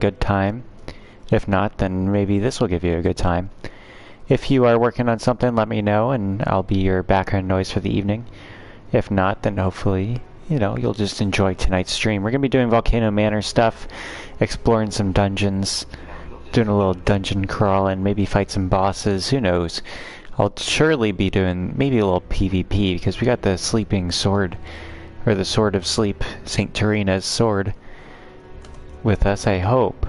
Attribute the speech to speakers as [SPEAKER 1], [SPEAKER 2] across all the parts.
[SPEAKER 1] good time. If not, then maybe this will give you a good time. If you are working on something, let me know, and I'll be your background noise for the evening. If not, then hopefully, you'll just enjoy tonight's stream. We're going to be doing Volcano Manor stuff, exploring some dungeons, doing a little dungeon crawling, maybe fight some bosses, who knows. I'll surely be doing maybe a little PvP, because we got the sleeping sword, or the Sword of Sleep, St. Terina's sword, with us, I hope.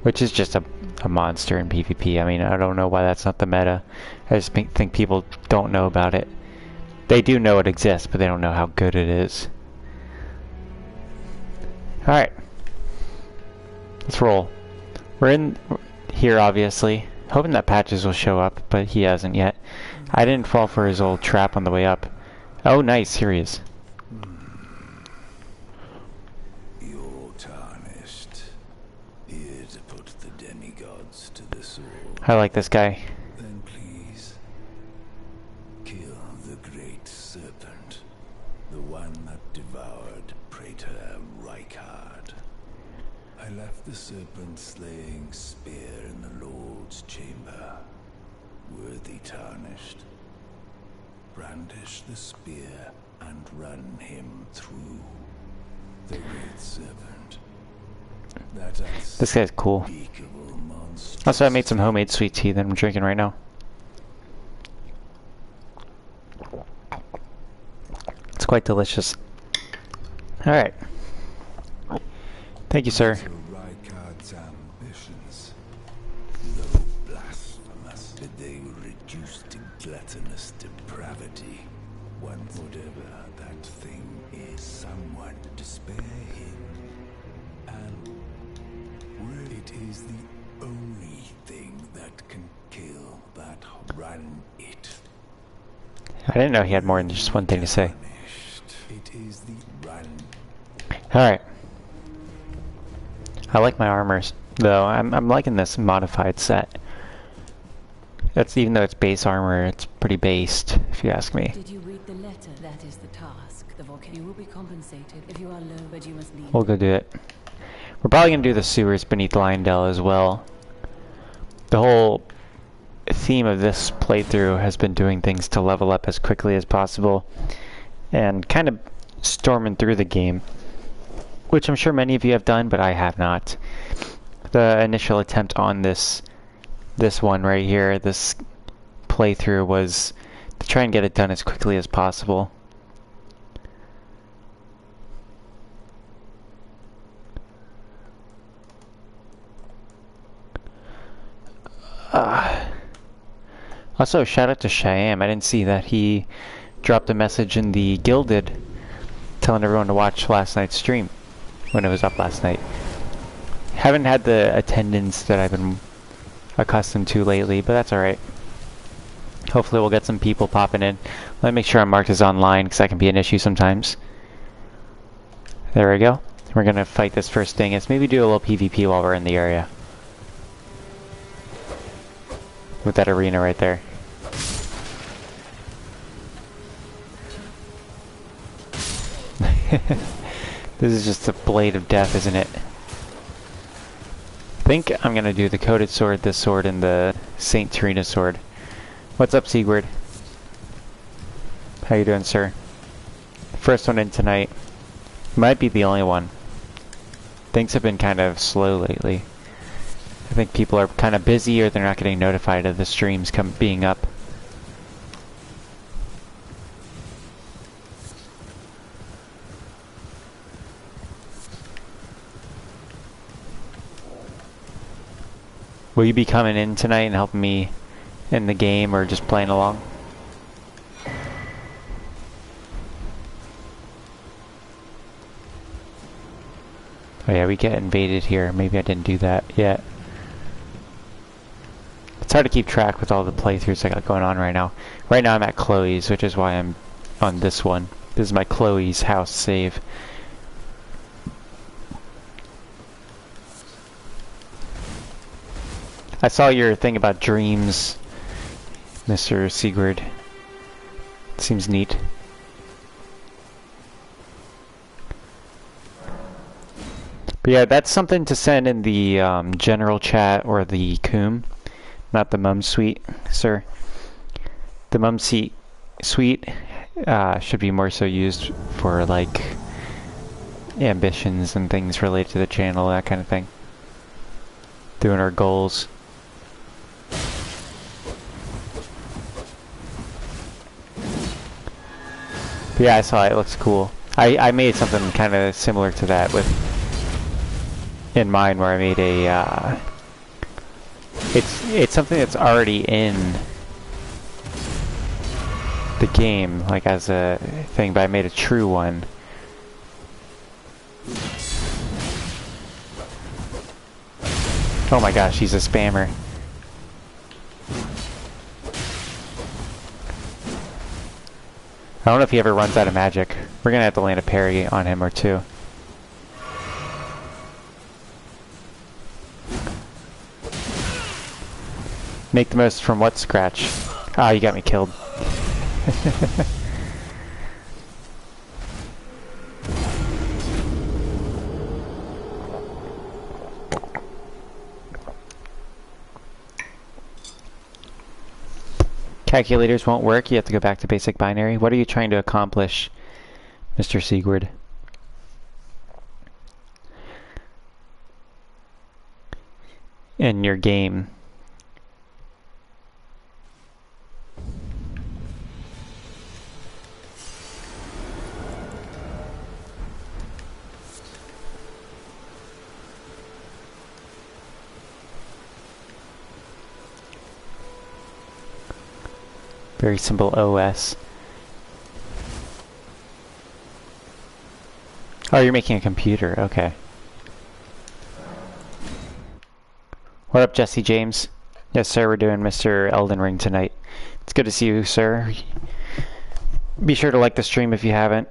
[SPEAKER 1] Which is just a monster in PvP. I mean, I don't know why that's not the meta. I just think people don't know about it. They do know it exists, but they don't know how good it is. Alright. Let's roll. We're in here, obviously. Hoping that Patches will show up, but he hasn't yet. I didn't fall for his old trap on the way up. Oh, nice. Here he is.
[SPEAKER 2] You're tarnished. Here to put the demigods to the sword.
[SPEAKER 1] I like this guy.
[SPEAKER 2] Then please, kill the great serpent. The one that devoured Praetor Reichard. I left the serpent-slaying spear in the Lord's chamber. Worthy tarnished. Brandish the spear and run him through. The great serpent.
[SPEAKER 1] This guy's cool. Also, I made some homemade sweet tea that I'm drinking right now. It's quite delicious. Alright. Thank you, sir.
[SPEAKER 2] Reichard's ambitions, though blasphemous, but they were reduced to gluttonous depravity. Whatever that thing is, someone to spare him. And it is the only thing that can kill that run it.
[SPEAKER 1] I didn't know he had more than just one thing to say.
[SPEAKER 2] It is the run.
[SPEAKER 1] Alright. I like my armors, though. I'm liking this modified set. That's, even though it's base armor, it's pretty based, if you ask me.
[SPEAKER 3] Did you read the letter? That is the task. The volcano will be compensated if you are low, but you must leave.
[SPEAKER 1] We'll go do it. We're probably gonna do the sewers beneath Lyondell as well. The whole theme of this playthrough has been doing things to level up as quickly as possible, and kind of storming through the game, which I'm sure many of you have done, but I have not. The initial attempt on this one right here, this playthrough, was to try and get it done as quickly as possible. Also, shout out to Shyam. I didn't see that he dropped a message in the Gilded telling everyone to watch last night's stream when it was up last night. Haven't had the attendance that I've been accustomed to lately, but that's alright. Hopefully we'll get some people popping in. Let me make sure I'm marked as online, because that can be an issue sometimes. There we go. We're gonna fight this first thing. Let's maybe do a little PvP while we're in the area. With that arena right there. This is just a blade of death, isn't it? I think I'm gonna do the coated sword, this sword, and the St. Terina sword. What's up, Sigurd? How you doing, sir? First one in tonight. Might be the only one. Things have been kind of slow lately. I think people are kind of busy, or they're not getting notified of the streams being up. Will you be coming in tonight and helping me in the game, or just playing along? Oh yeah, we get invaded here. Maybe I didn't do that yet. It's hard to keep track with all the playthroughs I got going on right now. Right now I'm at Chloe's, which is why I'm on this one. This is my Chloe's house save. I saw your thing about dreams, Mr. Sigurd. Seems neat. But But yeah, that's something to send in the general chat or the coom, not the mum suite, sir. The mum seat suite should be more so used for like ambitions and things related to the channel, that kind of thing. Doing our goals. But yeah, I saw it. It looks cool. I made something kind of similar to that with in mind, where I made a it's something that's already in the game, like as a thing, but I made a true one. Oh my gosh, he's a spammer. I don't know if he ever runs out of magic. We're gonna have to land a parry on him or two. Make the most from what scratch? Ah, you got me killed. Calculators won't work. You have to go back to basic binary. What are you trying to accomplish, Mr. Sigurd? In your game? Very simple OS. Oh, you're making a computer. Okay. What up, Jesse James? Yes, sir, we're doing Mr. Elden Ring tonight. It's good to see you, sir. Be sure to like the stream if you haven't.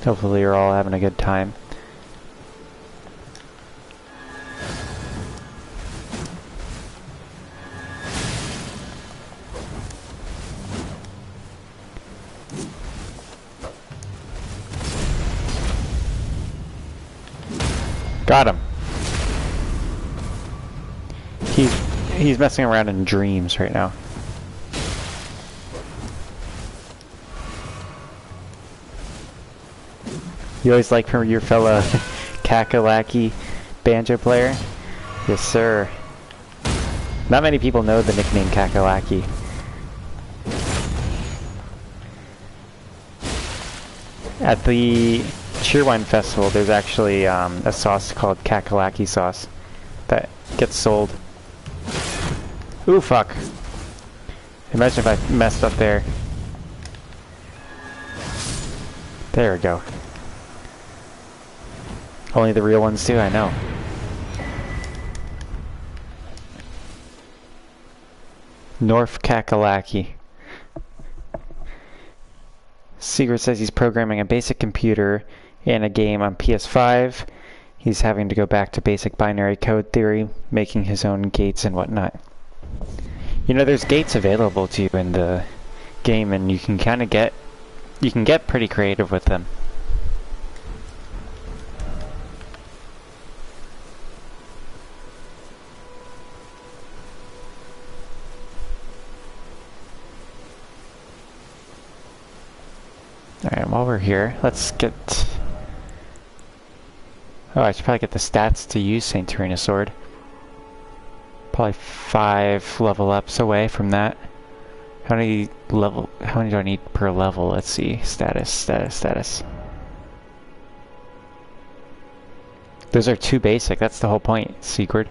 [SPEAKER 1] Hopefully you're all having a good time. Got him. He's messing around in dreams right now. You always like from your fellow Kakalaki banjo player? Yes, sir. Not many people know the nickname Kakalaki. At the Cheerwine Festival, there's actually a sauce called Kakalaki sauce that gets sold. Ooh, fuck. Imagine if I messed up there. There we go. Only the real ones do, I know. North Kakalaki. Secret says he's programming a basic computer in a game on PS5. He's having to go back to basic binary code theory, making his own gates and whatnot. You know, there's gates available to you in the game, and you can kind of get pretty creative with them. Alright, while we're here, let's get... Oh, I should probably get the stats to use Saint Terina Sword. Probably 5 level ups away from that. How many do I need per level? Let's see. Status. Those are 2 basic, that's the whole point, Sigurd.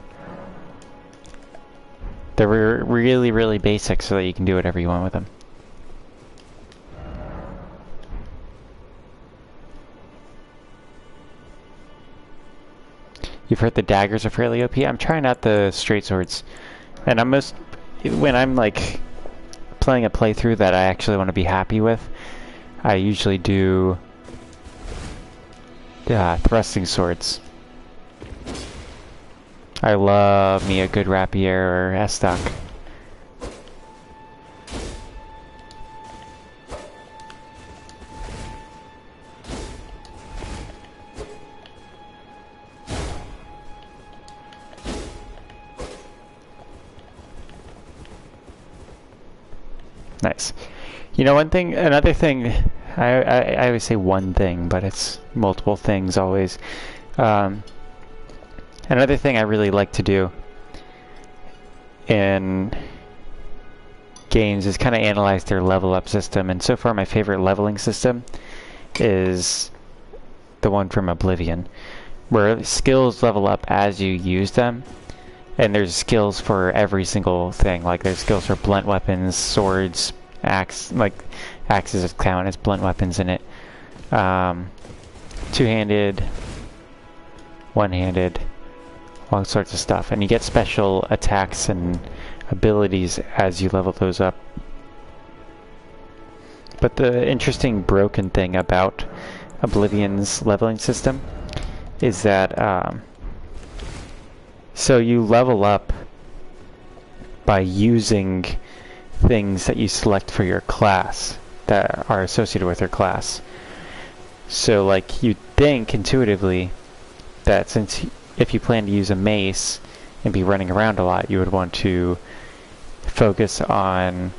[SPEAKER 1] They're really, really basic so that you can do whatever you want with them. You've heard the daggers are fairly OP. I'm trying out the straight swords. And when I'm like playing a playthrough that I actually want to be happy with, I usually do thrusting swords. I love me a good rapier or S-stock. Nice. You know, another thing, I always say one thing, but it's multiple things always. Um, Another thing I really like to do in games is kind of analyze their level up system, and so far my favorite leveling system is the one from Oblivion, where skills level up as you use them, and there's skills for every single thing. Like there's skills for blunt weapons, swords, like axes count as blunt weapons in it, two-handed, one-handed, all sorts of stuff, and you get special attacks and abilities as you level those up. But the interesting broken thing about Oblivion's leveling system is that so you level up by using things that you select for your class that are associated with your class. So like you'd think intuitively that since if you plan to use a mace and be running around a lot, you would want to focus on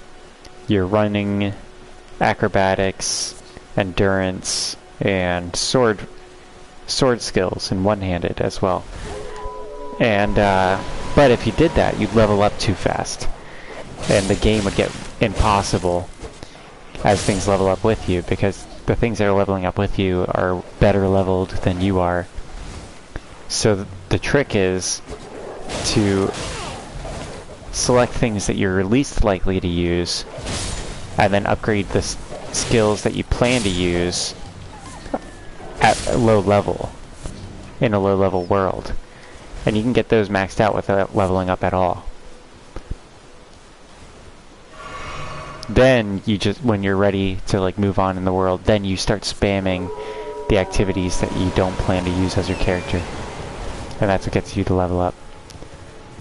[SPEAKER 1] your running, acrobatics, endurance, and sword skills, and one-handed as well. And but if you did that, you'd level up too fast, and the game would get impossible as things level up with you, because the things that are leveling up with you are better leveled than you are. So the trick is to select things that you're least likely to use, and then upgrade the skills that you plan to use at a low level, in a low level world. And you can get those maxed out without leveling up at all. Then you just, when you're ready to like move on in the world, then you start spamming the activities that you don't plan to use as your character. And that's what gets you to level up.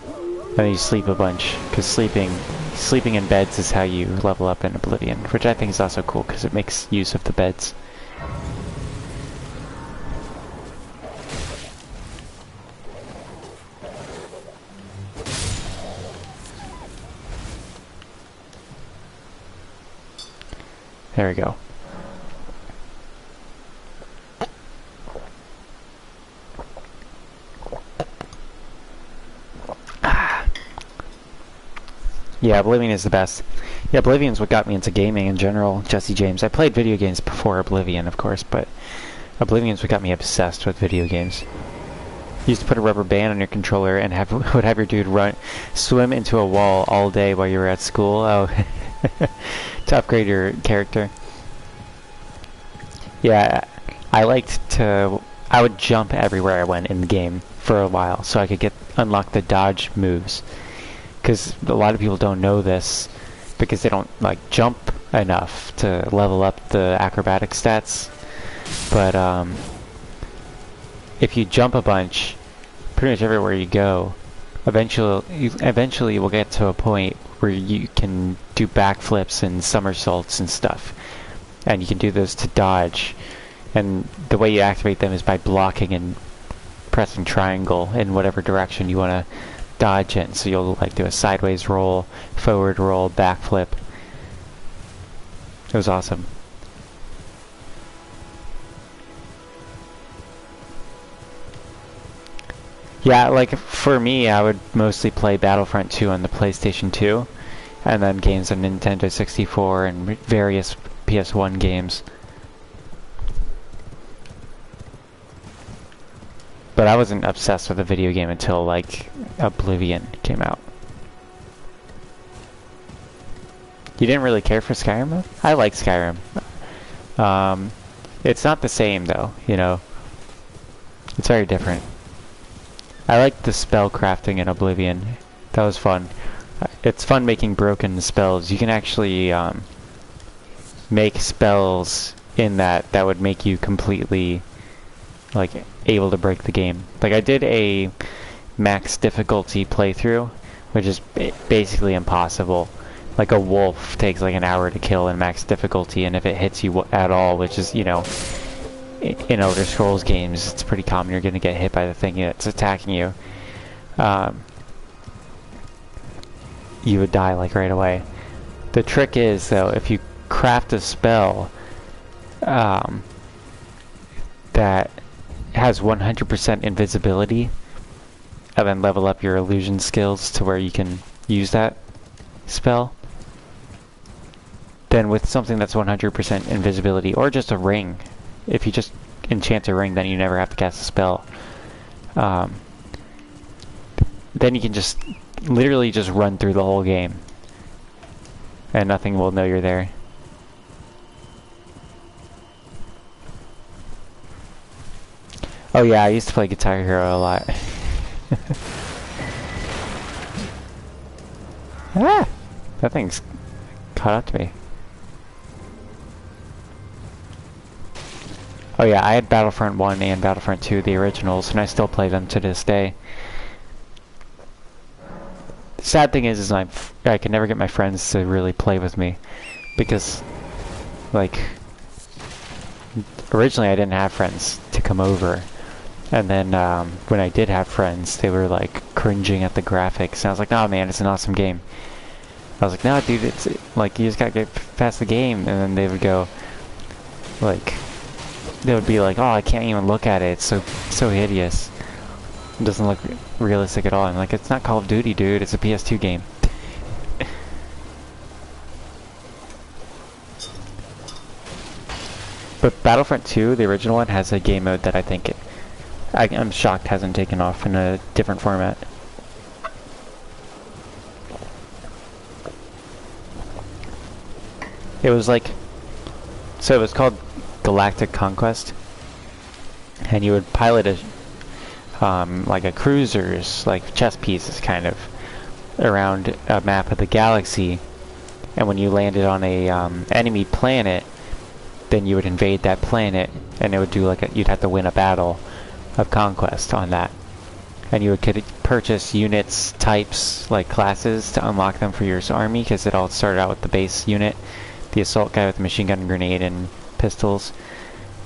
[SPEAKER 1] And then you sleep a bunch, because sleeping in beds is how you level up in Oblivion, which I think is also cool because it makes use of the beds. There we go. Yeah, Oblivion is the best. Yeah, Oblivion's what got me into gaming in general, Jesse James. I played video games before Oblivion, of course, but Oblivion's what got me obsessed with video games. You used to put a rubber band on your controller and would have your dude swim into a wall all day while you were at school. Oh, to upgrade your character. Yeah, I would jump everywhere I went in the game for a while so I could unlock the dodge moves. Because a lot of people don't know this because they don't like jump enough to level up the acrobatic stats. But if you jump a bunch, pretty much everywhere you go, eventually you will get to a point where you can do backflips and somersaults and stuff. And you can do those to dodge. And the way you activate them is by blocking and pressing triangle in whatever direction you want to dodge in. So you'll like do a sideways roll, forward roll, backflip. It was awesome. Yeah, like for me, I would mostly play Battlefront 2 on the PlayStation 2, and then games on Nintendo 64 and various PS1 games. But I wasn't obsessed with a video game until like Oblivion came out. You didn't really care for Skyrim though? I like Skyrim. It's not the same though, you know. It's very different. I like the spell crafting in Oblivion. That was fun. It's fun making broken spells. You can actually make spells in that would make you completely like able to break the game. Like I did a max difficulty playthrough, which is basically impossible. Like a wolf takes like an hour to kill in max difficulty, and if it hits you at all, which is, you know, in Elder Scrolls games, it's pretty common you're going to get hit by the thing that's attacking you. You would die like right away. The trick is, though, if you craft a spell that has 100% invisibility, and then level up your illusion skills to where you can use that spell, then with something that's 100% invisibility, or just a ring, if you just enchant a ring, then you never have to cast a spell. Then you can just literally just run through the whole game, and nothing will know you're there. Oh yeah, I used to play Guitar Hero a lot. Ah! That thing's caught up to me. Oh yeah, I had Battlefront 1 and Battlefront 2, the originals, and I still play them to this day. The sad thing is I can never get my friends to really play with me, because, like, originally I didn't have friends to come over, and then when I did have friends, they were like cringing at the graphics, and I was like, "No, man, it's an awesome game." I was like, "No, dude, it's like you just gotta get past the game," and then they would go, like, they would be like, "Oh, I can't even look at it. It's so hideous. It doesn't look realistic at all." I'm like, "It's not Call of Duty, dude. It's a PS2 game." But Battlefront 2, the original one, has a game mode that I think I'm shocked hasn't taken off in a different format. It was like, so it was called Galactic Conquest, and you would pilot a like a cruiser's like chess pieces kind of around a map of the galaxy, and when you landed on a enemy planet, then you would invade that planet, and it would do like you'd have to win a battle of conquest on that, and you could purchase units, types, like classes to unlock them for your army, because it all started out with the base unit, the assault guy with the machine gun, grenade, and pistols,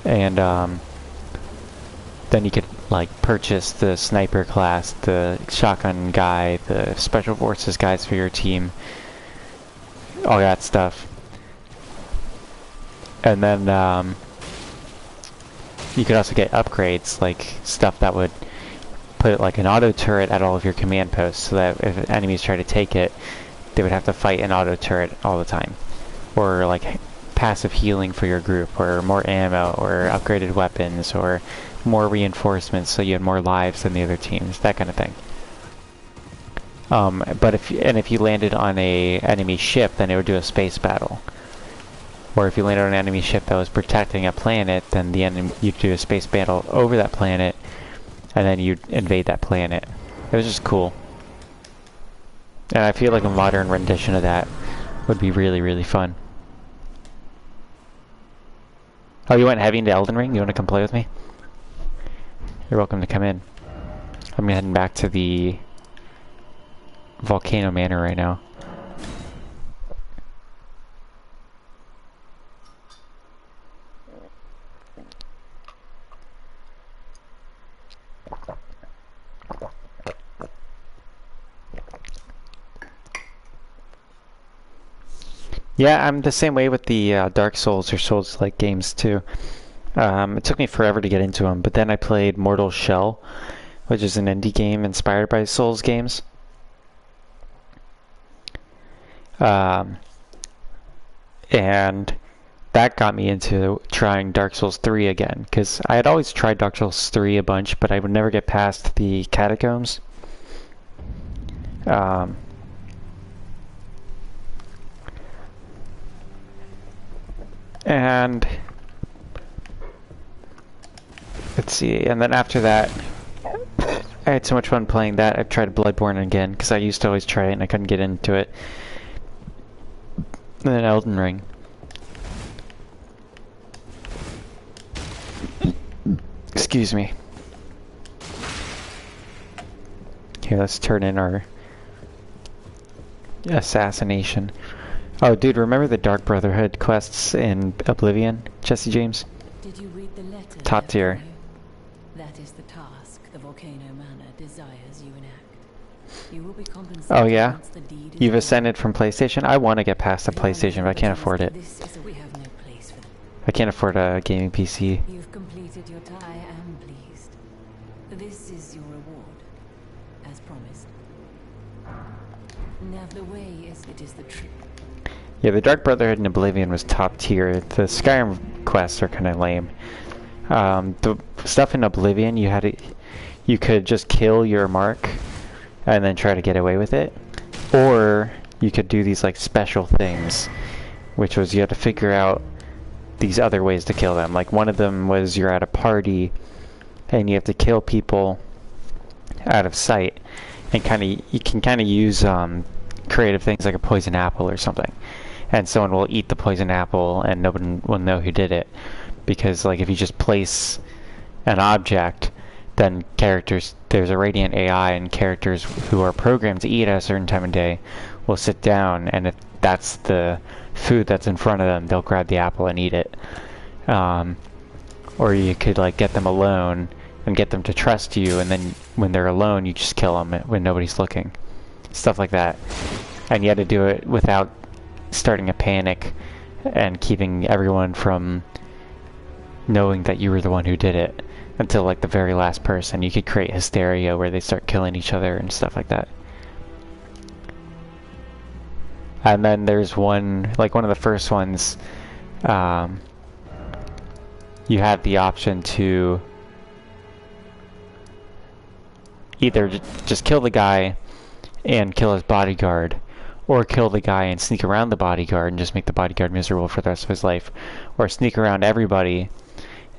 [SPEAKER 1] and then you could like purchase the sniper class, the shotgun guy, the special forces guys for your team, all that stuff. And then you could also get upgrades, like stuff that would put like an auto turret at all of your command posts, so that if enemies try to take it, they would have to fight an auto turret all the time. Or like passive healing for your group, or more ammo, or upgraded weapons, or more reinforcements so you had more lives than the other teams, that kind of thing. But if you landed on a enemy ship, then it would do a space battle. Or if you landed on an enemy ship that was protecting a planet, then you'd do a space battle over that planet, and then you'd invade that planet. It was just cool. And I feel like a modern rendition of that would be really, really fun. Oh, you went heavy into Elden Ring? You want to come play with me? You're welcome to come in. I'm heading back to the Volcano Manor right now. Yeah, I'm the same way with the Dark Souls or Souls-like games too. It took me forever to get into them, but then I played Mortal Shell, which is an indie game inspired by Souls games. And that got me into trying Dark Souls 3 again, because I had always tried Dark Souls 3 a bunch, but I would never get past the catacombs. And let's see, and then after that, I had so much fun playing that, I've tried Bloodborne again, because I used to always try it and I couldn't get into it. And then Elden Ring. Excuse me. Here, let's turn in our assassination. Oh, dude, remember the Dark Brotherhood quests in Oblivion, Jesse James?
[SPEAKER 3] Did you read the letter?
[SPEAKER 1] Top tier.
[SPEAKER 3] That is the task the Volcano Manor desires you enact. You will be compensated
[SPEAKER 1] Oh yeah?
[SPEAKER 3] once the deed is
[SPEAKER 1] You've
[SPEAKER 3] over.
[SPEAKER 1] ascended from PlayStation? I want to get past the PlayStation, but I can't afford it.
[SPEAKER 3] This is we have no place for them.
[SPEAKER 1] I can't afford a gaming PC.
[SPEAKER 3] You've completed your task. I am pleased. This is your reward, as promised. Now the way is it is the truth.
[SPEAKER 1] Yeah, the Dark Brotherhood in Oblivion was top tier. The Skyrim quests are kind of lame. The stuff in Oblivion, you could just kill your mark and then try to get away with it, or you could do these like special things, which was you had to figure out these other ways to kill them. Like one of them was you're at a party and you have to kill people out of sight, and you can kind of use creative things like a poison apple or something, and someone will eat the poison apple and no one will know who did it, because like if you just place an object, then there's a radiant AI, and characters who are programmed to eat at a certain time of day will sit down, and if that's the food that's in front of them, they'll grab the apple and eat it. Or you could like get them alone and get them to trust you, and then when they're alone, you just kill them when nobody's looking. Stuff like that. And you had to do it without starting a panic and keeping everyone from knowing that you were the one who did it until like the very last person. You could create hysteria where they start killing each other and stuff like that. And then there's one of the first ones, you have the option to either just kill the guy and kill his bodyguard, or kill the guy and sneak around the bodyguard and just make the bodyguard miserable for the rest of his life, or sneak around everybody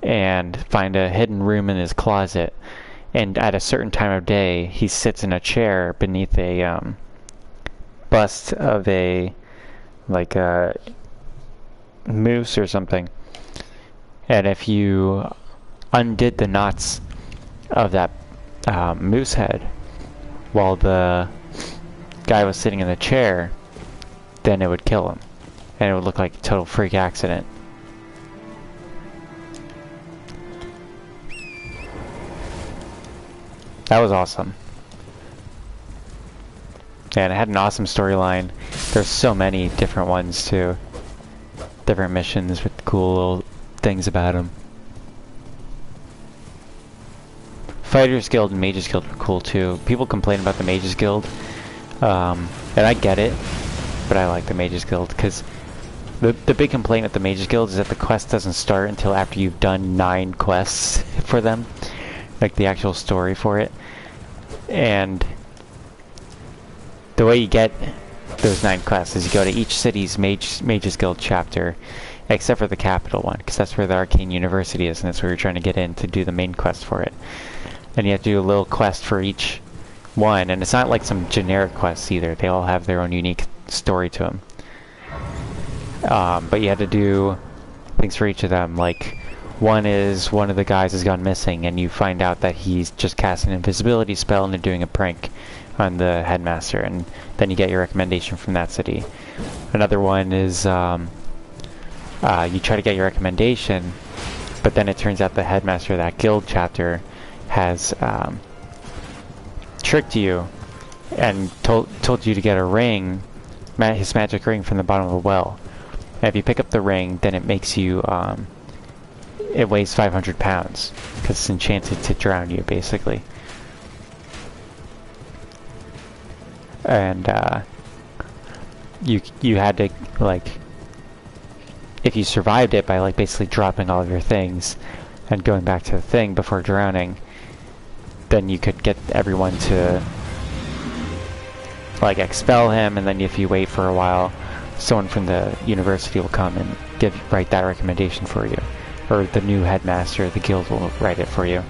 [SPEAKER 1] and find a hidden room in his closet, and at a certain time of day he sits in a chair beneath a bust of a moose or something, and if you undid the knots of that moose head while the guy was sitting in the chair, then it would kill him, and it would look like a total freak accident. That was awesome. And it had an awesome storyline. There's so many different ones too. Different missions with cool little things about them. Fighters Guild and Mages Guild were cool too. People complain about the Mages Guild, and I get it, but I like the Mages Guild because the big complaint at the Mages Guild is that the quest doesn't start until after you've done 9 quests for them, like the actual story for it. And the way you get those 9 quests is you go to each city's Mages Guild chapter, except for the capital one, because that's where the Arcane University is, and that's where you're trying to get in to do the main quest for it. And you have to do a little quest for each one, and it's not like some generic quests either. They all have their own unique story to them. But you had to do things for each of them, like one is one of the guys has gone missing, and you find out that he's just cast an invisibility spell and they're doing a prank on the headmaster, and then you get your recommendation from that city. Another one is you try to get your recommendation, but then it turns out the headmaster of that guild chapter has tricked you and told you to get a ring, his magic ring, from the bottom of a well. And if you pick up the ring, then it makes you it weighs 500 pounds because it's enchanted to drown you, basically. And you had to, like, if you survived it by like basically dropping all of your things and going back to the thing before drowning, then you could get everyone to like expel him, and then if you wait for a while, someone from the university will come and write that recommendation for you, or the new headmaster of the guild will write it for you.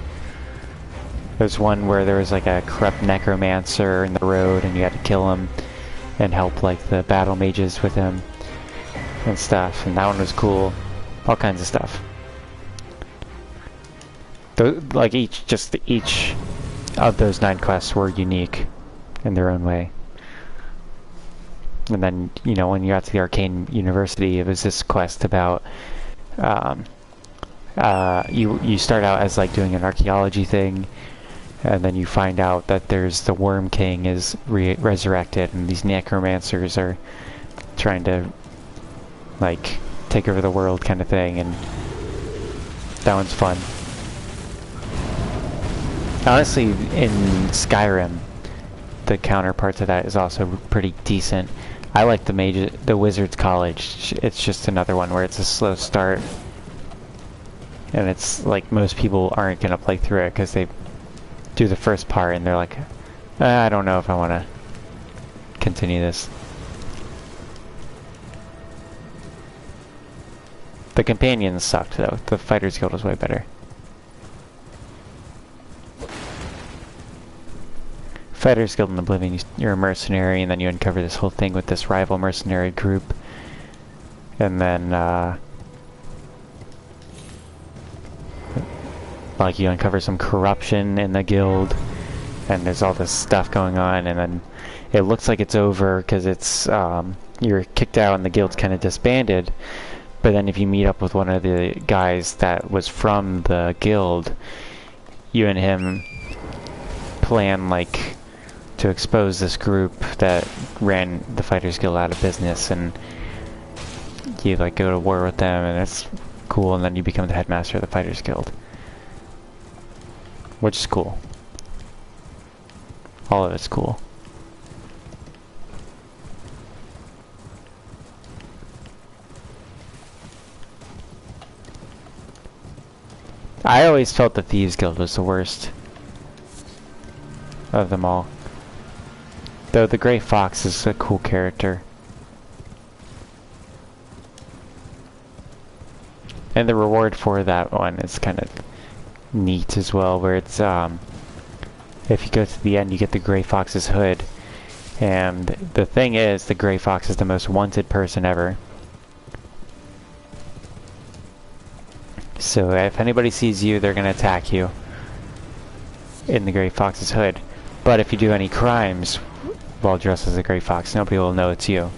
[SPEAKER 1] There's one where there was like a corrupt necromancer in the road, and you had to kill him and help like the battle mages with him and stuff, and that one was cool. All kinds of stuff. Like each of those 9 quests were unique in their own way. And then, you know, when you got to the Arcane University, it was this quest about you start out as like doing an archaeology thing, and then you find out that there's the Worm King is resurrected, and these necromancers are trying to like take over the world kind of thing, and that one's fun. Honestly, in Skyrim, the counterpart to that is also pretty decent. I like the Wizard's College. It's just another one where it's a slow start, and it's like most people aren't gonna play through it because they do the first part and they're like, I don't know if I want to continue this. The companions sucked though. The Fighters Guild was way better. Fighters Guild in Oblivion, you're a mercenary, and then you uncover this whole thing with this rival mercenary group, and then like you uncover some corruption in the guild, and there's all this stuff going on, and then it looks like it's over because it's you're kicked out and the guild's kind of disbanded. But then if you meet up with one of the guys that was from the guild, you and him plan like to expose this group that ran the Fighters Guild out of business, and you like go to war with them, and it's cool, and then you become the headmaster of the Fighters Guild, which is cool. All of it's cool. I always felt the Thieves Guild was the worst of them all. Though the Grey Fox is a cool character. And the reward for that one is kind of neat as well, where it's, if you go to the end, you get the Grey Fox's hood. And the thing is, the Grey Fox is the most wanted person ever. So if anybody sees you, they're gonna attack you in the Grey Fox's hood. But if you do any crimes while dressed as a Grey Fox, nobody will know it's you.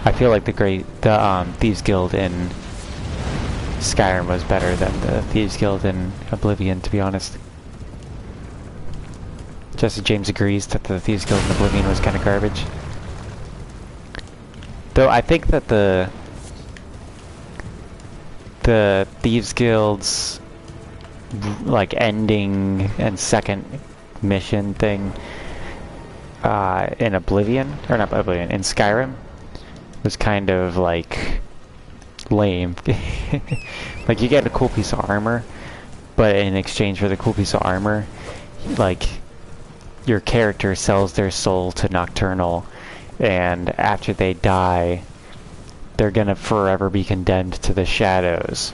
[SPEAKER 1] I feel like the Thieves Guild in Skyrim was better than the Thieves Guild in Oblivion, to be honest. Jesse James agrees that the Thieves Guild in Oblivion was kind of garbage. Though I think that the Thieves Guild's like ending and second mission thing in Oblivion, or not Oblivion, in Skyrim was kind of like lame. Like you get a cool piece of armor, but in exchange for the cool piece of armor, like your character sells their soul to Nocturnal, and after they die, they're gonna forever be condemned to the shadows,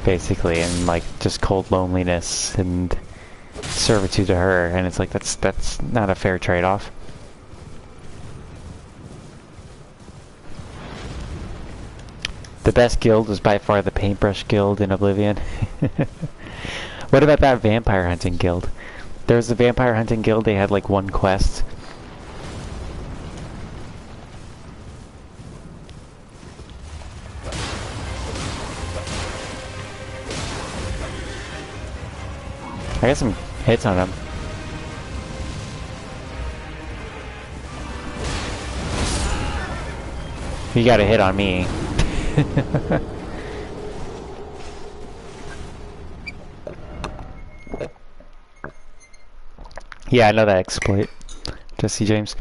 [SPEAKER 1] basically, and like just cold loneliness and servitude to her. And it's like that's not a fair trade-off. The best guild was by far the Paintbrush Guild in Oblivion. What about that Vampire Hunting Guild? There was the Vampire Hunting Guild, they had like one quest. I got some hits on him. He got a hit on me. Yeah, I know that exploit, Jesse James.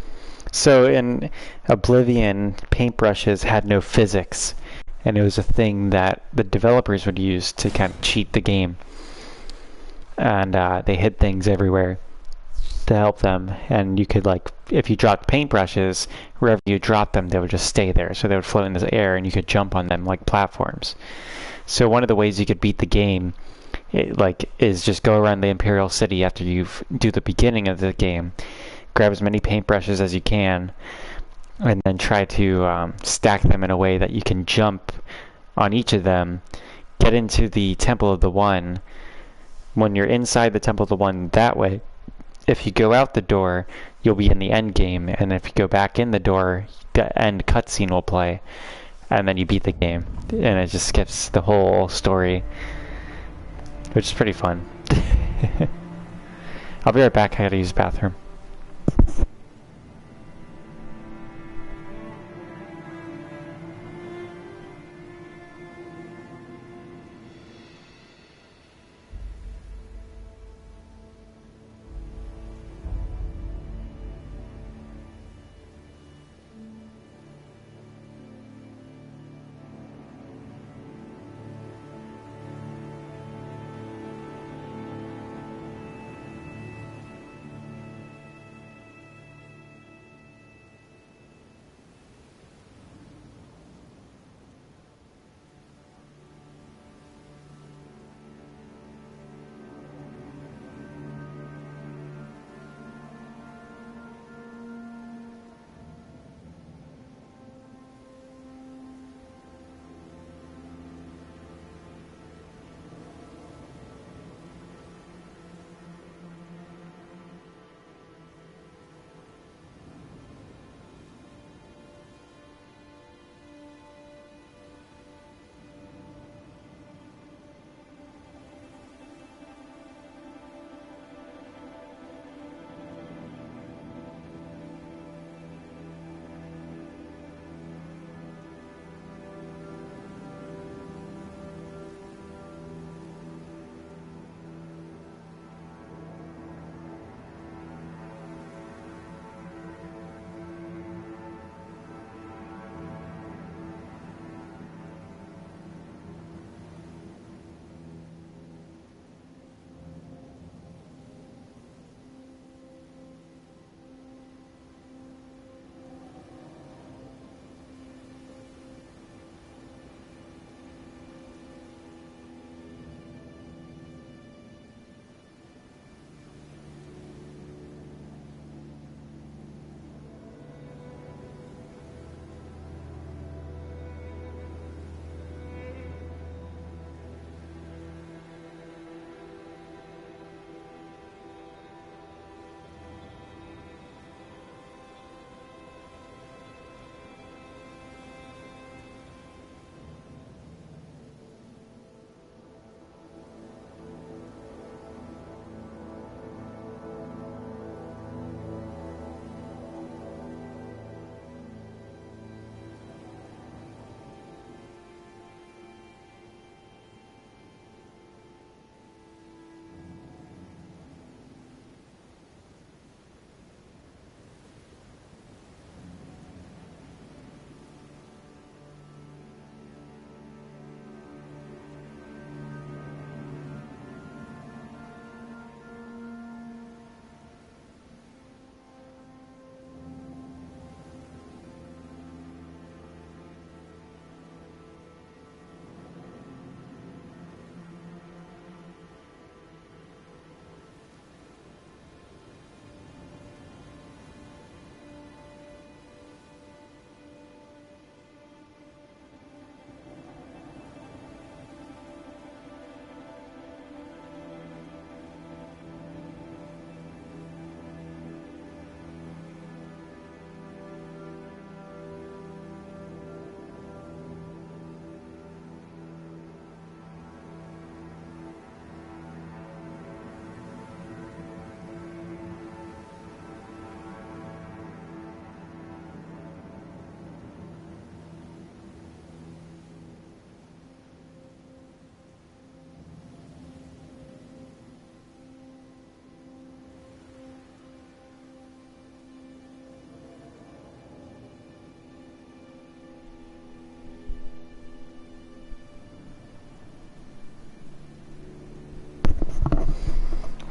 [SPEAKER 1] So in Oblivion, paintbrushes had no physics, and it was a thing that the developers would use to kind of cheat the game. And they hid things everywhere to help them, and you could like, if you dropped paintbrushes, wherever you dropped them, they would just stay there, so they would float in the air and you could jump on them like platforms. So one of the ways you could beat the game is just go around the Imperial City after you do the beginning of the game, grab as many paintbrushes as you can, and then try to stack them in a way that you can jump on each of them, get into the Temple of the One. When you're inside the Temple of the One that way, if you go out the door, you'll be in the end game, and if you go back in the door, the end cutscene will play, and then you beat the game, and it just skips the whole story, which is pretty fun. I'll be right back. I gotta use the bathroom.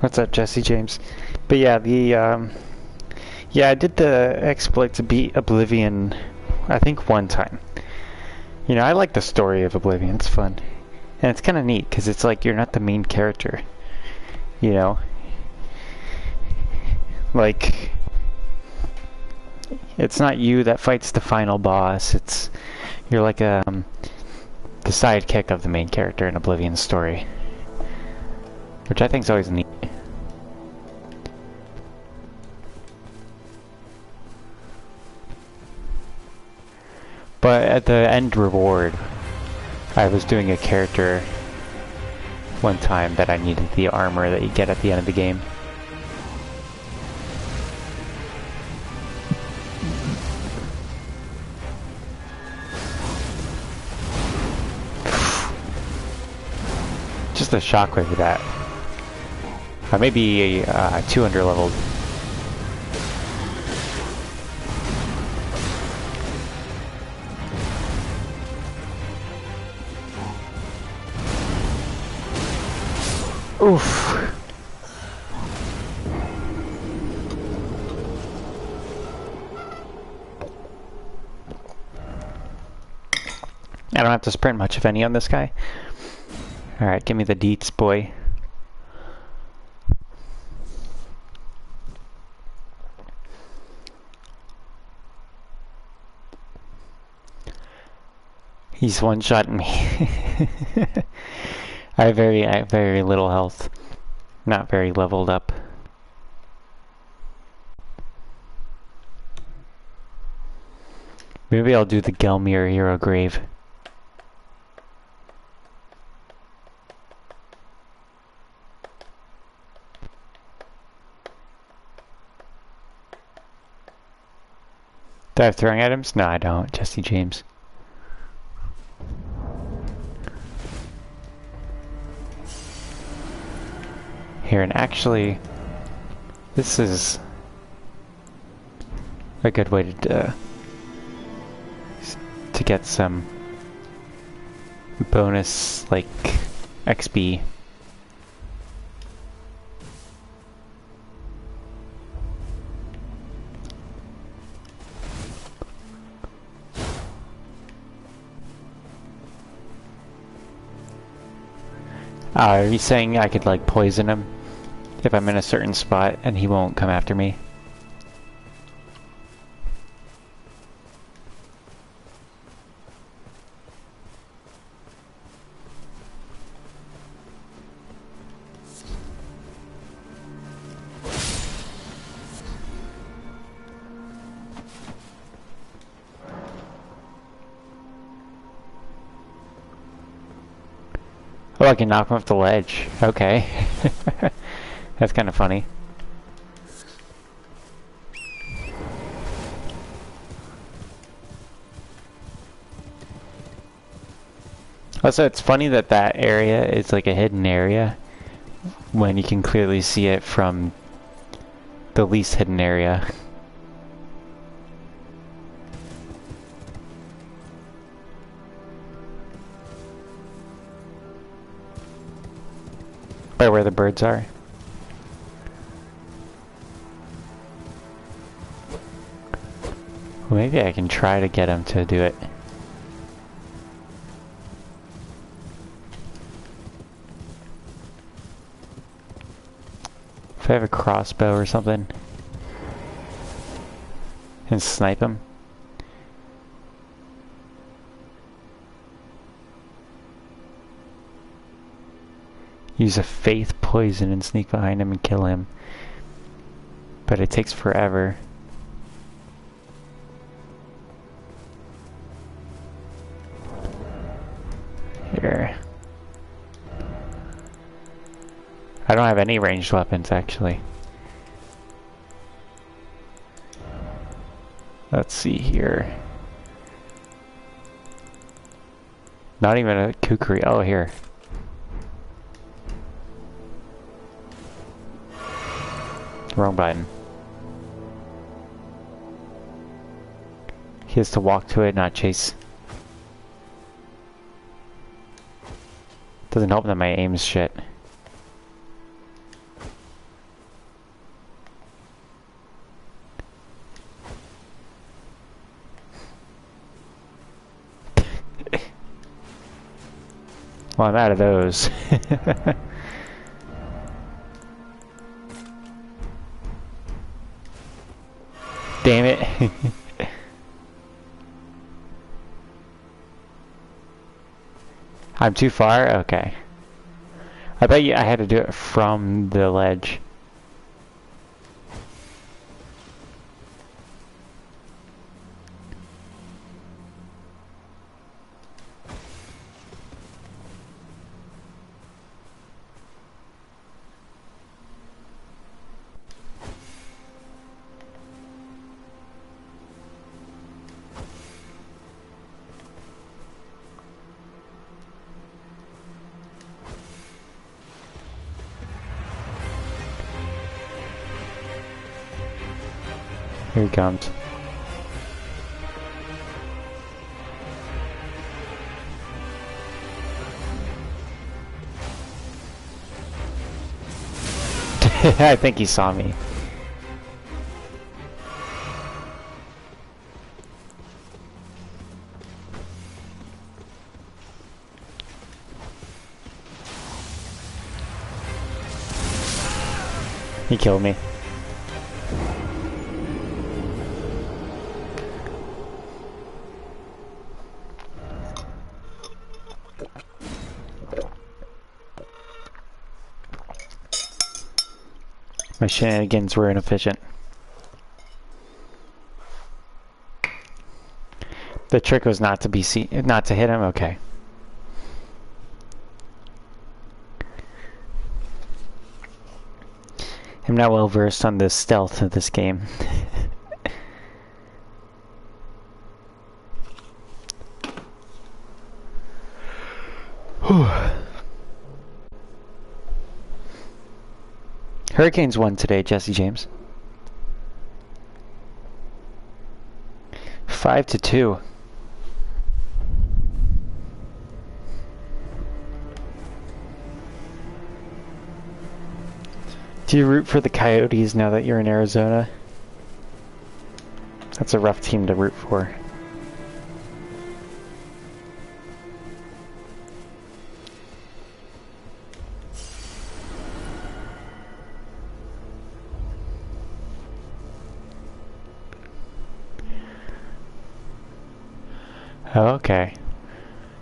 [SPEAKER 1] What's up, Jesse James? But yeah, yeah, I did the exploit to beat Oblivion, I think one time. You know, I like the story of Oblivion. It's fun, and it's kind of neat because it's like you're not the main character. You know, like it's not you that fights the final boss. It's you're like the sidekick of the main character in Oblivion's story, which I think is always neat. But at the end reward, I was doing a character one time that I needed the armor that you get at the end of the game. Just the shockwave of that. I may be 200 leveled. Oof. I don't have to sprint much, if any, on this guy. Alright, give me the deets, boy. He's one-shotting me. I have very little health. Not very leveled up. Maybe I'll do the Gelmir Hero Grave. Do I have throwing items? No, I don't. Jesse James. Here, and actually, this is a good way to get some bonus, like, XP. Are you saying I could, like, poison him if I'm in a certain spot and he won't come after me? Oh, I can knock him off the ledge. Okay. That's kind of funny. Also, it's funny that that area is like a hidden area when you can clearly see it from the least hidden area. By where the birds are. Well, maybe I can try to get him to do it. If I have a crossbow or something. And snipe him. Use a faith poison and sneak behind him and kill him. But it takes forever. Here. I don't have any ranged weapons, actually. Let's see here. Not even a kukri. Oh, here. Wrong button. He has to walk to it, not chase. Doesn't help that my aim's shit. Well, I'm out of those. Damn it. I'm too far? Okay. I bet you I had to do it from the ledge. Here he comes. I think he saw me. He killed me. My shenanigans were inefficient. The trick was not to not to hit him. Okay. I'm not well versed on the stealth of this game. Hurricanes won today, Jesse James. 5-2. Do you root for the Coyotes now that you're in Arizona? That's a rough team to root for. Oh, okay.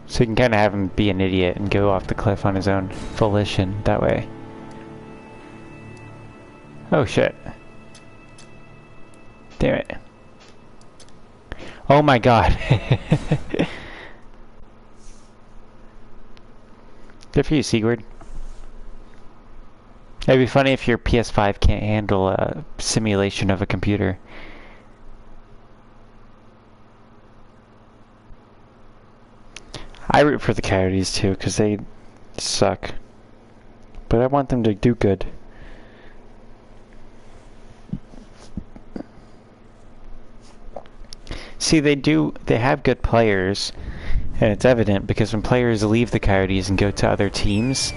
[SPEAKER 1] So you can kind of have him be an idiot and go off the cliff on his own volition that way. Oh shit. Damn it. Oh my god. Good for you, Sigurd. It'd be funny if your PS5 can't handle a simulation of a computer. I root for the Coyotes too, because they suck. But I want them to do good. See, they have good players, and it's evident because when players leave the Coyotes and go to other teams,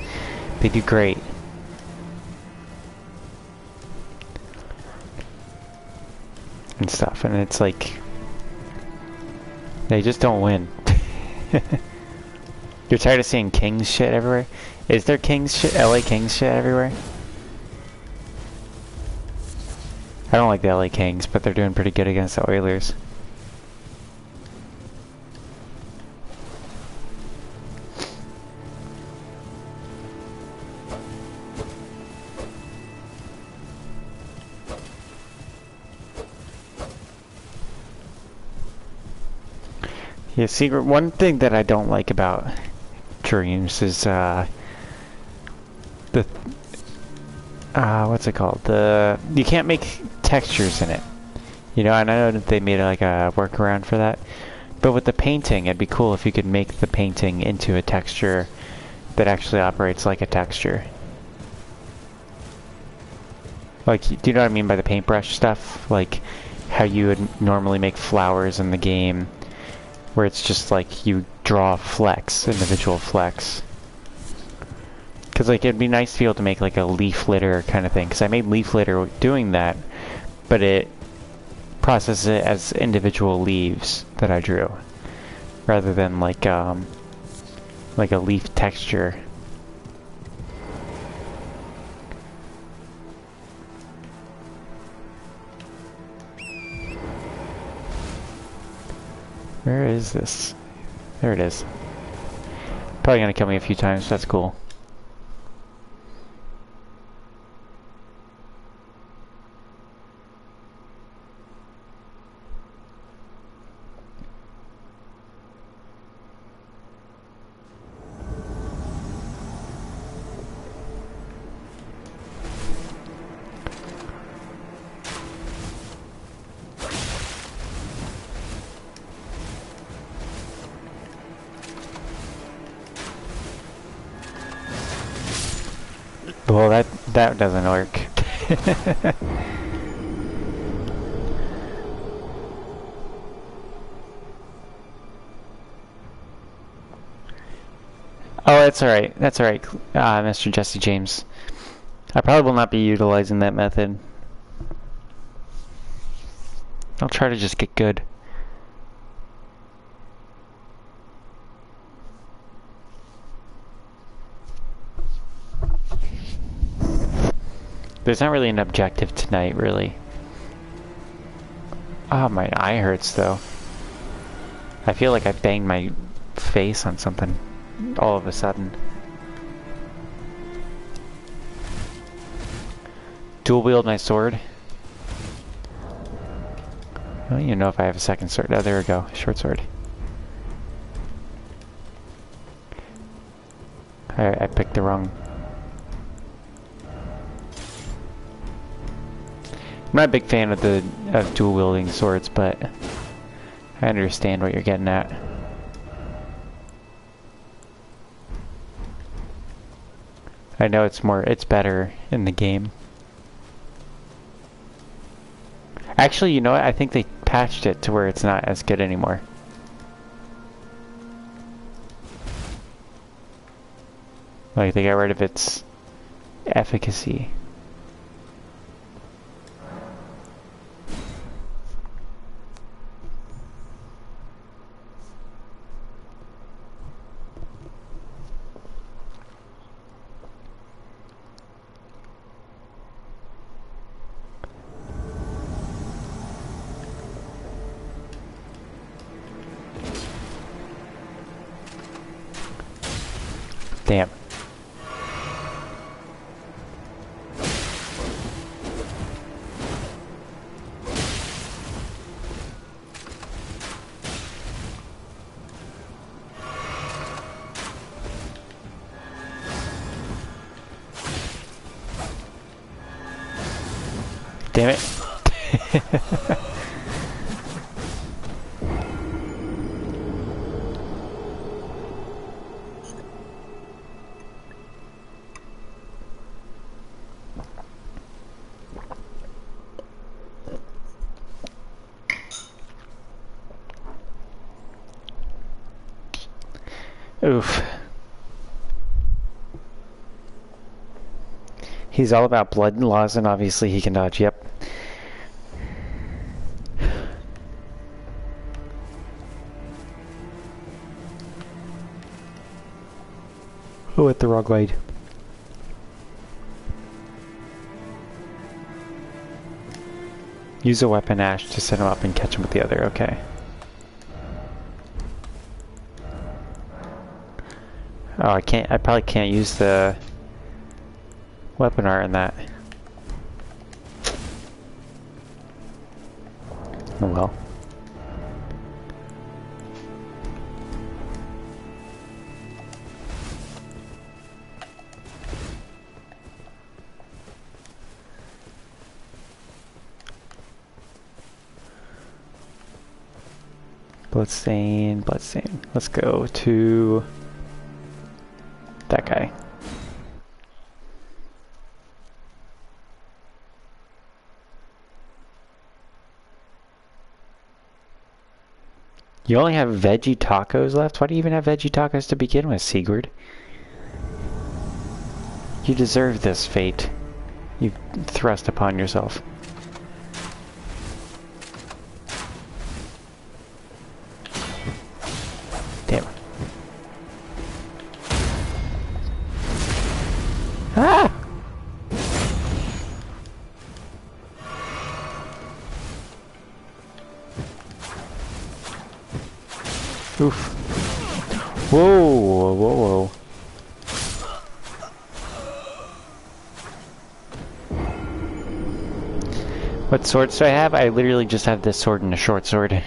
[SPEAKER 1] they do great. And stuff, and it's like, they just don't win. You're tired of seeing Kings shit everywhere? Is there Kings shit, LA Kings shit everywhere? I don't like the LA Kings, but they're doing pretty good against the Oilers. Yeah, secret. One thing that I don't like about Dreams is what's it called? You can't make textures in it. You know, and I know that they made like a workaround for that. But with the painting, it'd be cool if you could make the painting into a texture that actually operates like a texture. Like, do you know what I mean by the paintbrush stuff? Like how you would normally make flowers in the game, where it's just like you draw flecks, individual flecks. Because like it'd be nice to be able to make like a leaf litter kind of thing. Because I made leaf litter doing that, but it processes it as individual leaves that I drew, rather than like a leaf texture. Where is this? There it is. Probably gonna kill me a few times, that's cool. Well, that doesn't work. Oh, that's alright. That's alright, Mr. Jesse James. I probably will not be utilizing that method. I'll try to just get good. There's not really an objective tonight, really. Oh, my eye hurts, though. I feel like I banged my face on something all of a sudden. Dual wield my sword. I don't even know if I have a second sword. Oh, there we go. Short sword. I picked the wrong. I'm not a big fan of dual wielding swords, but I understand what you're getting at. I know it's better in the game. Actually, you know what? I think they patched it to where it's not as good anymore. Like, they got rid of its efficacy. Damn. Damn it. Oof. He's all about blood laws, and obviously he can dodge. Yep. Oh, went the wrong way. Use a weapon ash to set him up and catch him with the other. Okay. Oh, I can't. I probably can't use the weapon art in that. Oh well. Bloodstain, bloodstain. Let's go to that guy. You only have veggie tacos left? Why do you even have veggie tacos to begin with, Sigurd? You deserve this fate you thrust upon yourself. Damn. Ah! Oof. Whoa, whoa, whoa. What swords do I have? I literally just have this sword and a short sword.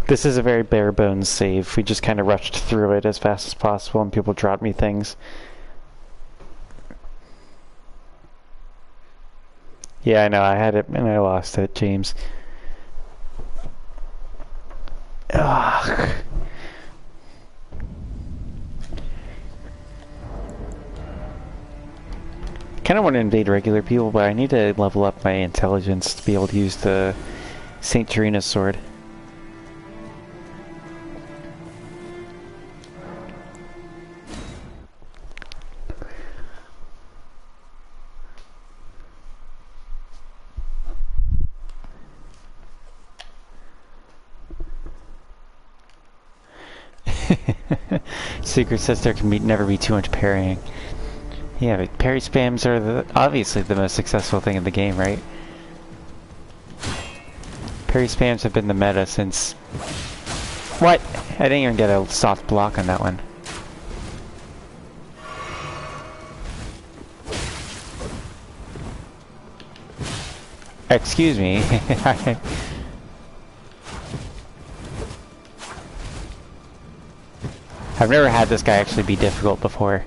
[SPEAKER 1] This is a very bare bones save. We just kind of rushed through it as fast as possible and people dropped me things. Yeah, I know, I had it and I lost it, James. Ugh. Kind of want to invade regular people, but I need to level up my intelligence to be able to use the Saint Terina's sword. Secret says there can never be too much parrying. Yeah, but parry spams are obviously the most successful thing in the game, right? Parry spams have been the meta since... What? I didn't even get a soft block on that one. Excuse me. I've never had this guy actually be difficult before.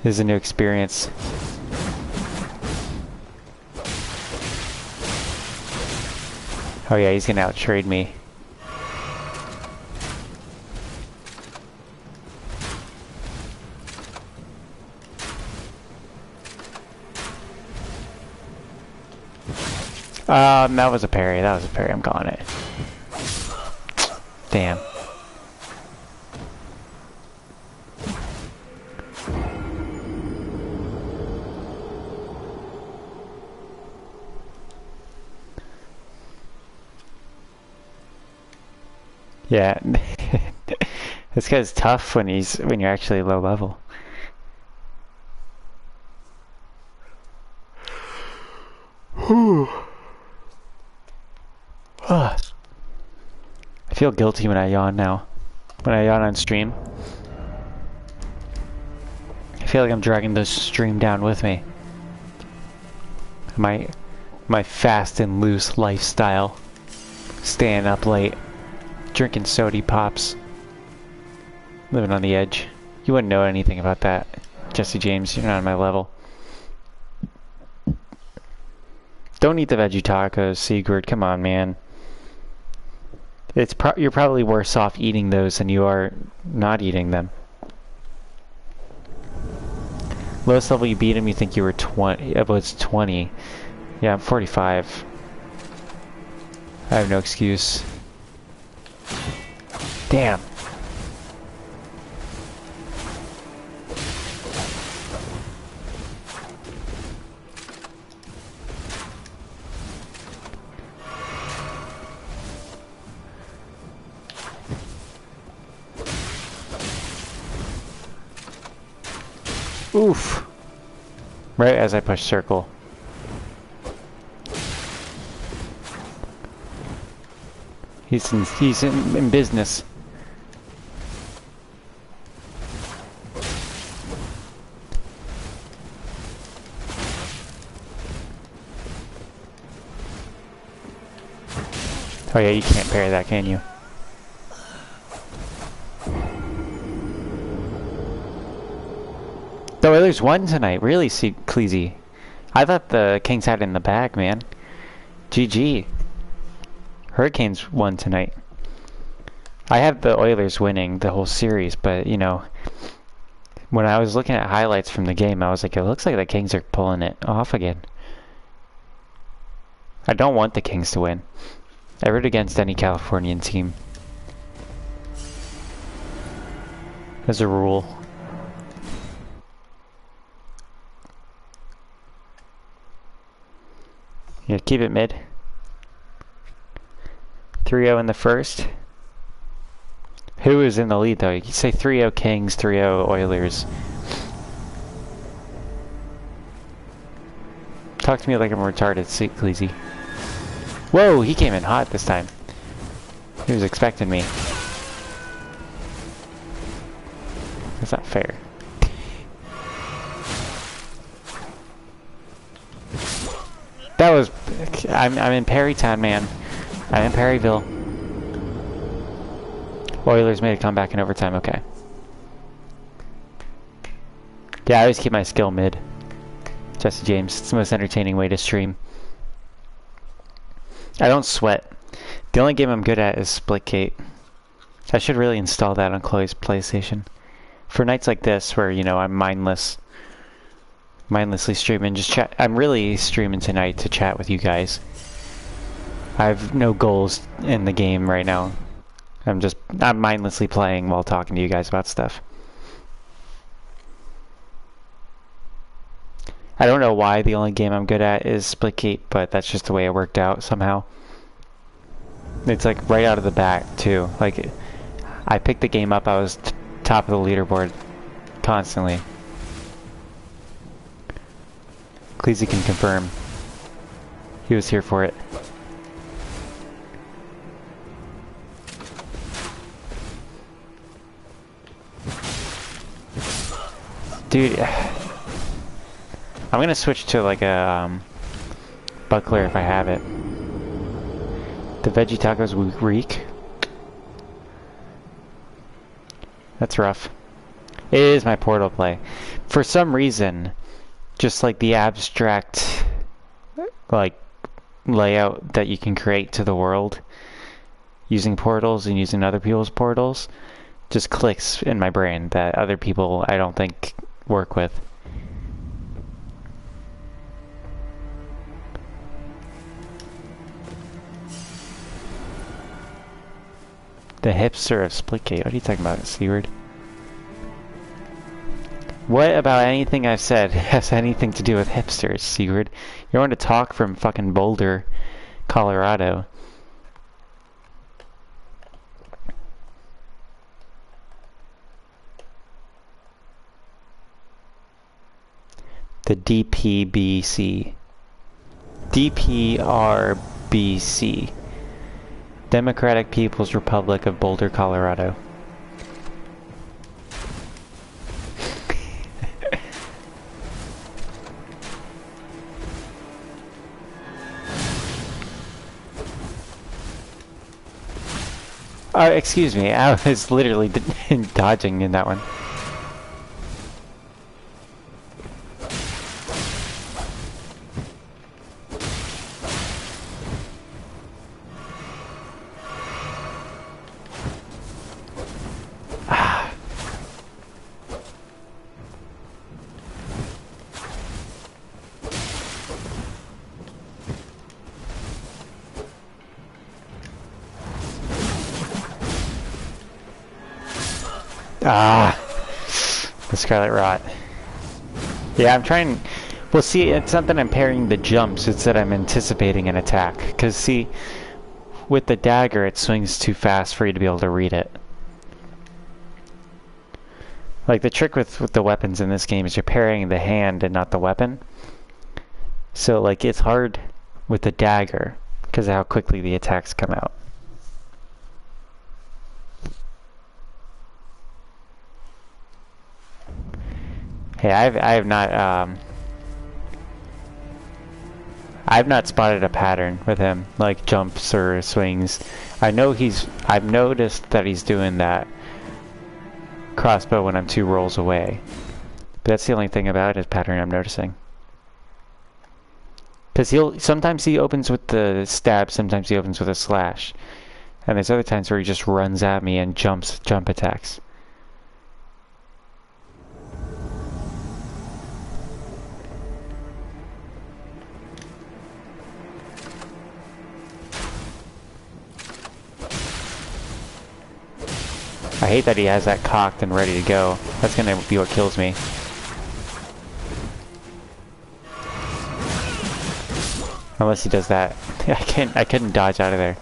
[SPEAKER 1] This is a new experience. Oh yeah, he's gonna outtrade me. That was a parry. That was a parry. I'm calling it. Damn. Yeah. This guy's tough when you're actually low level. Whew. I feel guilty when I yawn now. When I yawn on stream. I feel like I'm dragging the stream down with me. My fast and loose lifestyle. Staying up late. Drinking sody pops. Living on the edge. You wouldn't know anything about that. Jesse James, you're not on my level. Don't eat the veggie tacos, Sigurd. Come on, man. You're probably worse off eating those than you are not eating them. Lowest level you beat him, you think you were 20. It was 20. Yeah, I'm 45. I have no excuse. Damn. Oof. Right as I push circle. He's in business. Oh yeah, you can't parry that, can you? The Oilers won tonight, really, Cleasy. I thought the Kings had it in the bag, man. GG. Hurricanes won tonight. I have the Oilers winning the whole series, but, you know, when I was looking at highlights from the game, I was like, it looks like the Kings are pulling it off again. I don't want the Kings to win. I root against any Californian team. As a rule. Yeah, keep it mid. 3-0 in the first. Who is in the lead though? You can say 3-0 Kings, 3-0 Oilers. Talk to me like I'm retarded, Cleasy. Whoa, he came in hot this time. He was expecting me. That's not fair. That was... I'm in Perrytown, man. I'm in Perryville. Oilers made a comeback in overtime, okay. Yeah, I always keep my skill mid. Jesse James, it's the most entertaining way to stream. I don't sweat. The only game I'm good at is Splitgate. I should really install that on Chloe's PlayStation. For nights like this, where, you know, I'm mindlessly streaming, just chat. I'm really streaming tonight to chat with you guys. I have no goals in the game right now. I'm mindlessly playing while talking to you guys about stuff. I don't know why the only game I'm good at is Splitgate, but that's just the way it worked out somehow. It's like right out of the bat too. Like I picked the game up, I was top of the leaderboard constantly. Cleese can confirm. He was here for it. Dude, I'm gonna switch to like a buckler if I have it. The veggie tacos reek. That's rough. It is my Portal play. For some reason, just like the abstract like layout that you can create to the world using portals and using other people's portals just clicks in my brain that other people I don't think work with. The hipster of Splitgate. What are you talking about, Seaward? What about anything I've said has anything to do with hipsters, Seaward? You're going to talk from fucking Boulder, Colorado. The DPBC. DPRBC. Democratic People's Republic of Boulder, Colorado. Excuse me, I was literally dodging in that one. The Scarlet Rot. Yeah, I'm trying... Well, see, it's not that I'm parrying the jumps, it's that I'm anticipating an attack. Because, see, with the dagger, it swings too fast for you to be able to read it. Like, the trick with the weapons in this game is you're parrying the hand and not the weapon. So, like, it's hard with the dagger because of how quickly the attacks come out. Hey, I've not spotted a pattern with him, like jumps or swings. I've noticed that he's doing that crossbow when I'm 2 rolls away. But that's the only thing about his pattern I'm noticing. Because sometimes he opens with the stab, sometimes he opens with a slash. And there's other times where he just runs at me and jump attacks. I hate that he has that cocked and ready to go. That's gonna be what kills me. Unless he does that. I couldn't dodge out of there.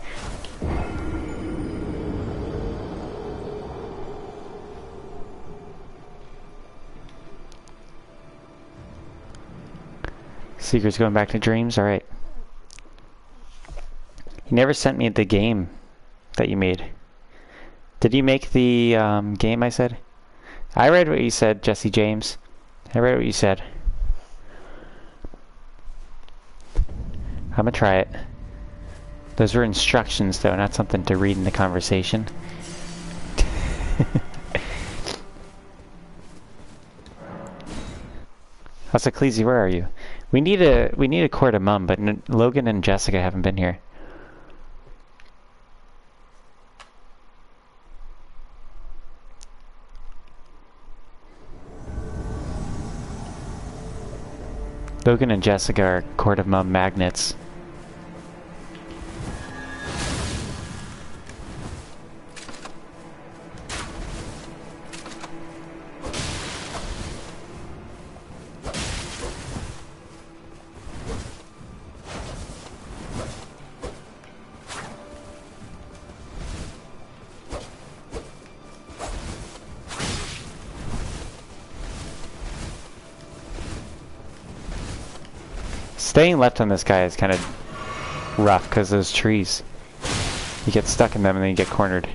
[SPEAKER 1] Seeker's going back to dreams? Alright. He never sent me the game that you made. Did you make the game I said? I read what you said, Jesse James. I read what you said. I'm gonna try it. Those were instructions though, not something to read in the conversation. Also, Cleese, where are you? We need a court of mum, but Logan and Jessica haven't been here. Logan and Jessica are Court of Mum magnets. Staying left on this guy is kind of rough because those trees. You get stuck in them and then you get cornered.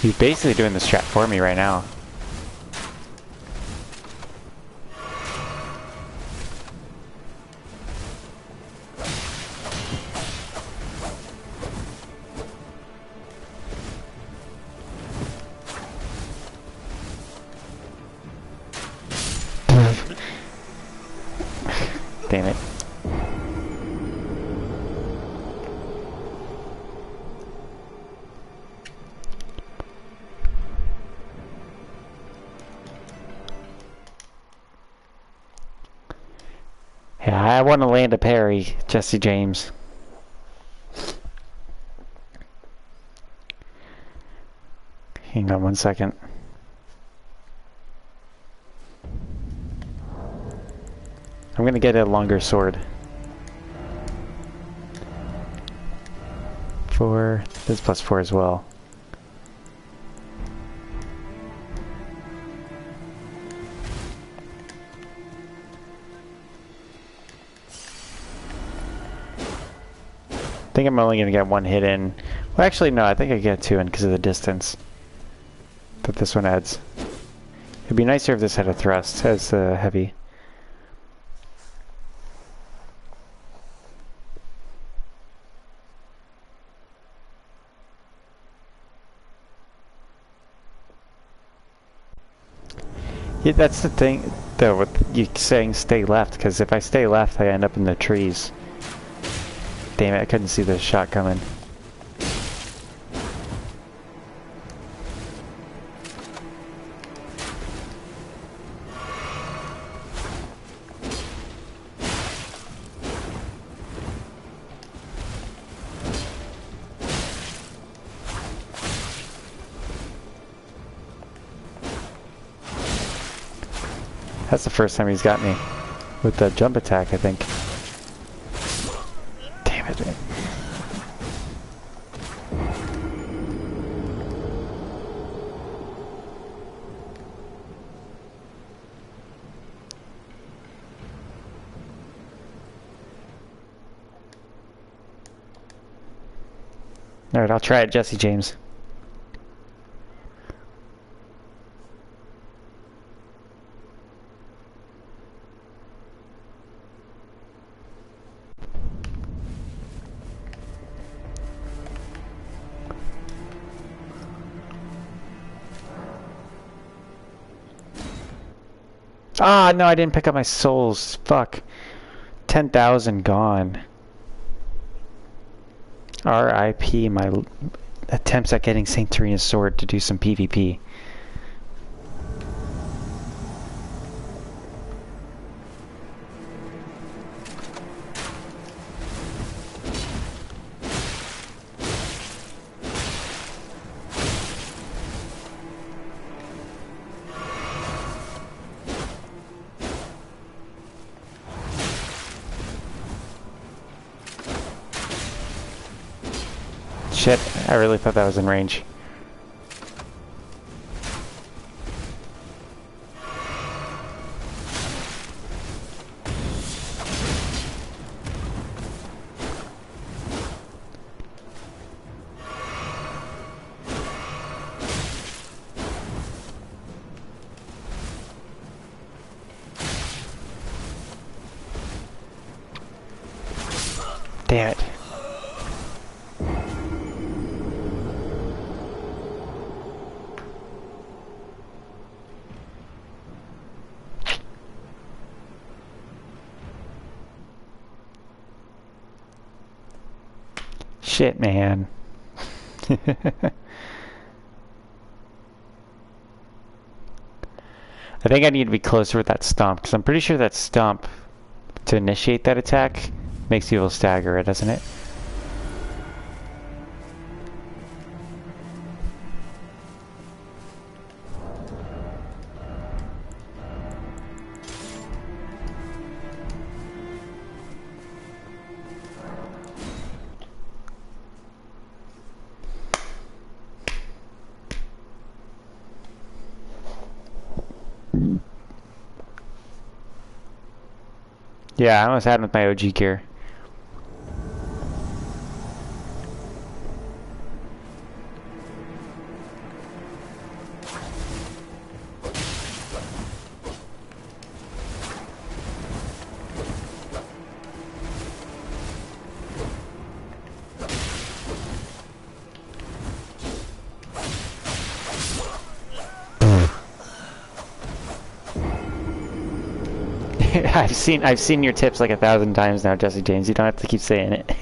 [SPEAKER 1] He's basically doing the strat for me right now. Damn it. Yeah, I want to land a parry, Jesse James. Hang on 1 second. I'm gonna get a longer sword. 4. This plus 4 as well. I think I'm only gonna get 1 hit in. Well, actually, no, I think I get 2 in because of the distance that this one adds. It'd be nicer if this had a thrust as the heavy. Yeah, that's the thing, though, with you saying stay left, because if I stay left, I end up in the trees. Damn it, I couldn't see the shot coming. That's the first time he's got me with the jump attack, I think. Damn it, man. Alright, I'll try it, Jesse James. Ah, no, I didn't pick up my souls. Fuck. 10,000 gone. R.I.P. my attempts at getting Saint Serena's sword to do some PvP. Shit, I really thought that was in range. Damn it. Shit, man. I think I need to be closer with that stomp, because I'm pretty sure that stomp to initiate that attack makes people stagger, doesn't it? Yeah, I almost had him with my OG gear. I've seen your tips like 1,000 times now, Jesse James. You don't have to keep saying it.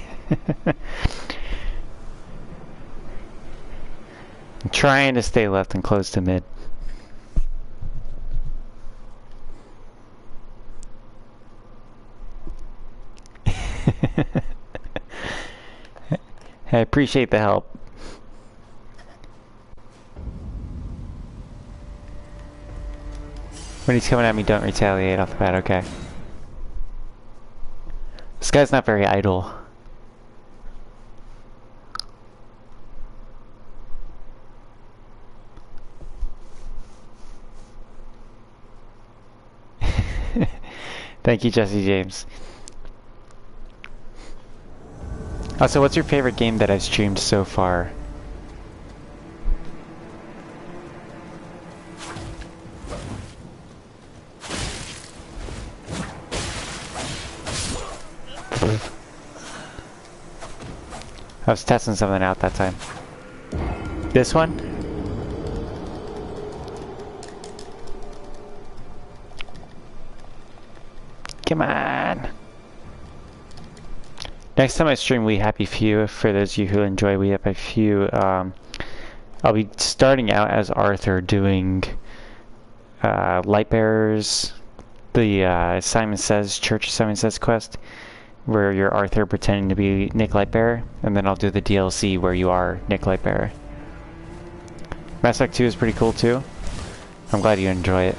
[SPEAKER 1] I'm trying to stay left and close to mid. I appreciate the help. When he's coming at me, don't retaliate off the bat, okay? This guy's not very idle. Thank you, Jesse James. Also, what's your favorite game that I've streamed so far? I was testing something out that time. This one? Come on! Next time I stream We Happy Few, for those of you who enjoy We Happy Few, I'll be starting out as Arthur doing Lightbearers, the Simon Says, Church of Simon Says quest, where you're Arthur pretending to be Nick Lightbearer, and then I'll do the DLC where you are Nick Lightbearer. Mass Effect 2 is pretty cool too. I'm glad you enjoy it.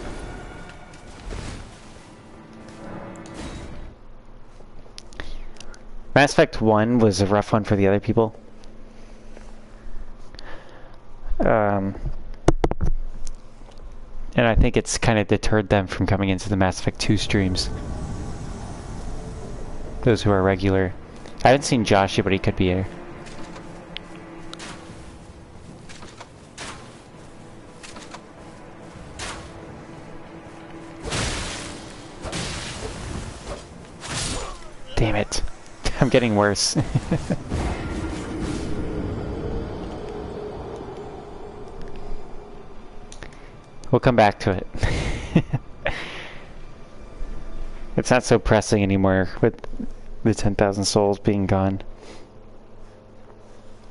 [SPEAKER 1] Mass Effect 1 was a rough one for the other people. And I think it's kind of deterred them from coming into the Mass Effect 2 streams. Those who are regular. I haven't seen Josh yet, but he could be here. Damn it. I'm getting worse. We'll come back to it. It's not so pressing anymore with the 10,000 souls being gone.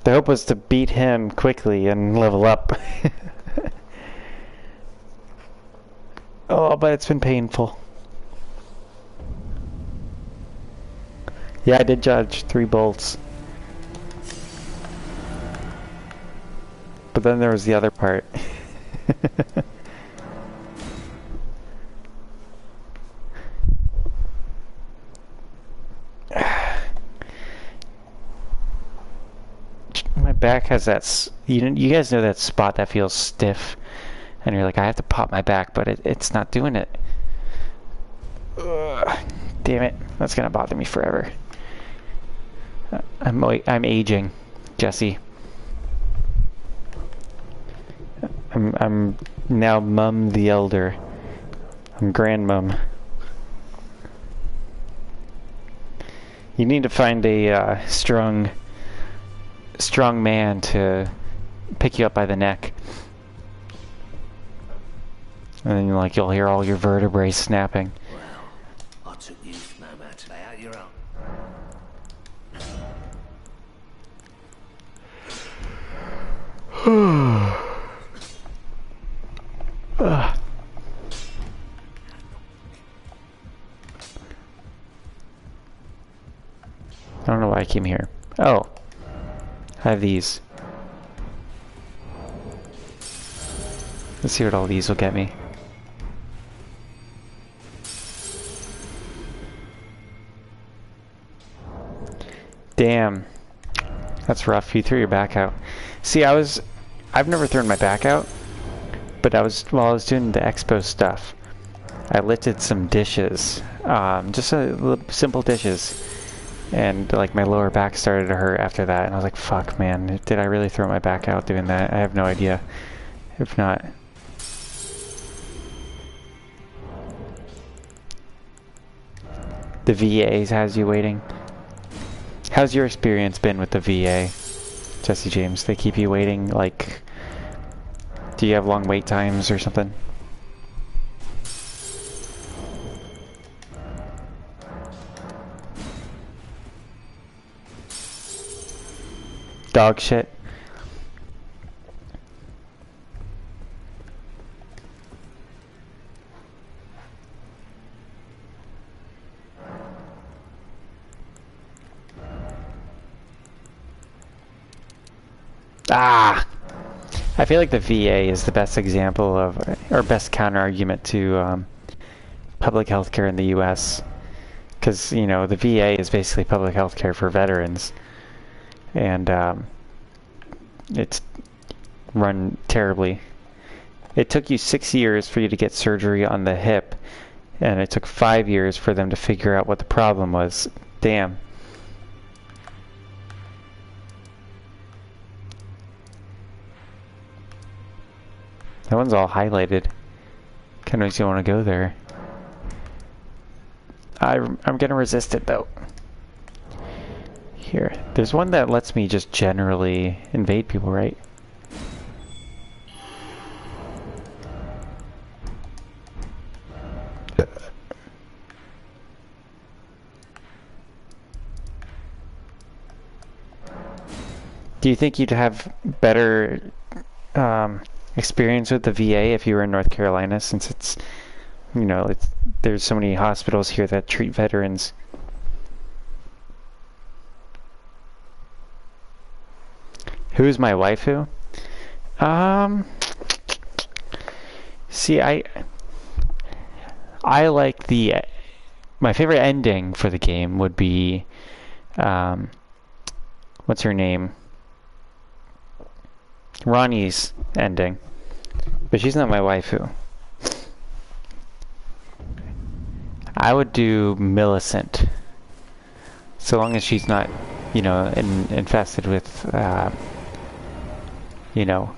[SPEAKER 1] The hope was to beat him quickly and level up. Oh, but it's been painful. Yeah, I did judge 3 bolts. But then there was the other part. My back has that, you guys know that spot that feels stiff. And you're like, I have to pop my back, but it's not doing it. Ugh, damn it, that's gonna bother me forever. I'm aging, Jesse. I'm now Mum the Elder. I'm Grandmum. You need to find a strong man to pick you up by the neck. And then you'll hear all your vertebrae snapping.
[SPEAKER 4] Well, I took you no matter. Lay out your own.
[SPEAKER 1] I don't know why I came here. Oh. I have these. Let's see what all these will get me. Damn. That's rough. You threw your back out. See, I've never thrown my back out, But while I was doing the expo stuff, I lifted some dishes, just simple dishes, and like my lower back started to hurt after that, and I was like, fuck man, did I really throw my back out doing that? I have no idea. If not... The VA has you waiting. How's your experience been with the VA, Jesse James? They keep you waiting, like... Do you have long wait times or something? Dog shit. Ah! I feel like the VA is the best example of, or best counter-argument to public health care in the US. Because, you know, the VA is basically public health care for veterans. And it's run terribly. It took you 6 years for you to get surgery on the hip, and it took 5 years for them to figure out what the problem was. Damn. That one's all highlighted. Kind of makes you want to go there. I'm gonna resist it though. Here, there's one that lets me just generally invade people, right? Do you think you'd have better experience with the VA if you were in North Carolina, since it's, you know, there's so many hospitals here that treat veterans? Who's my waifu? See, I like my favorite ending for the game would be, what's her name? Ronnie's ending. But she's not my waifu. I would do Millicent. So long as she's not, you know, infested with, you know,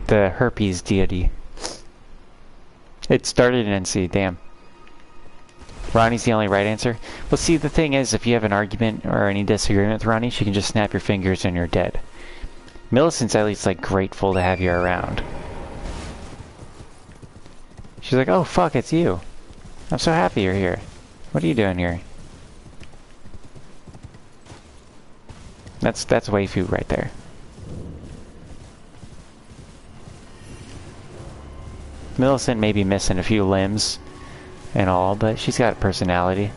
[SPEAKER 1] the herpes deity. It started in NC, damn. Ronnie's the only right answer? Well, see, the thing is, if you have an argument or any disagreement with Ronnie, she can just snap your fingers and you're dead. Millicent's at least, like, grateful to have you around. She's like, oh, fuck, it's you. I'm so happy you're here. What are you doing here? That's waifu right there. Millicent may be missing a few limbs and all, but she's got a personality.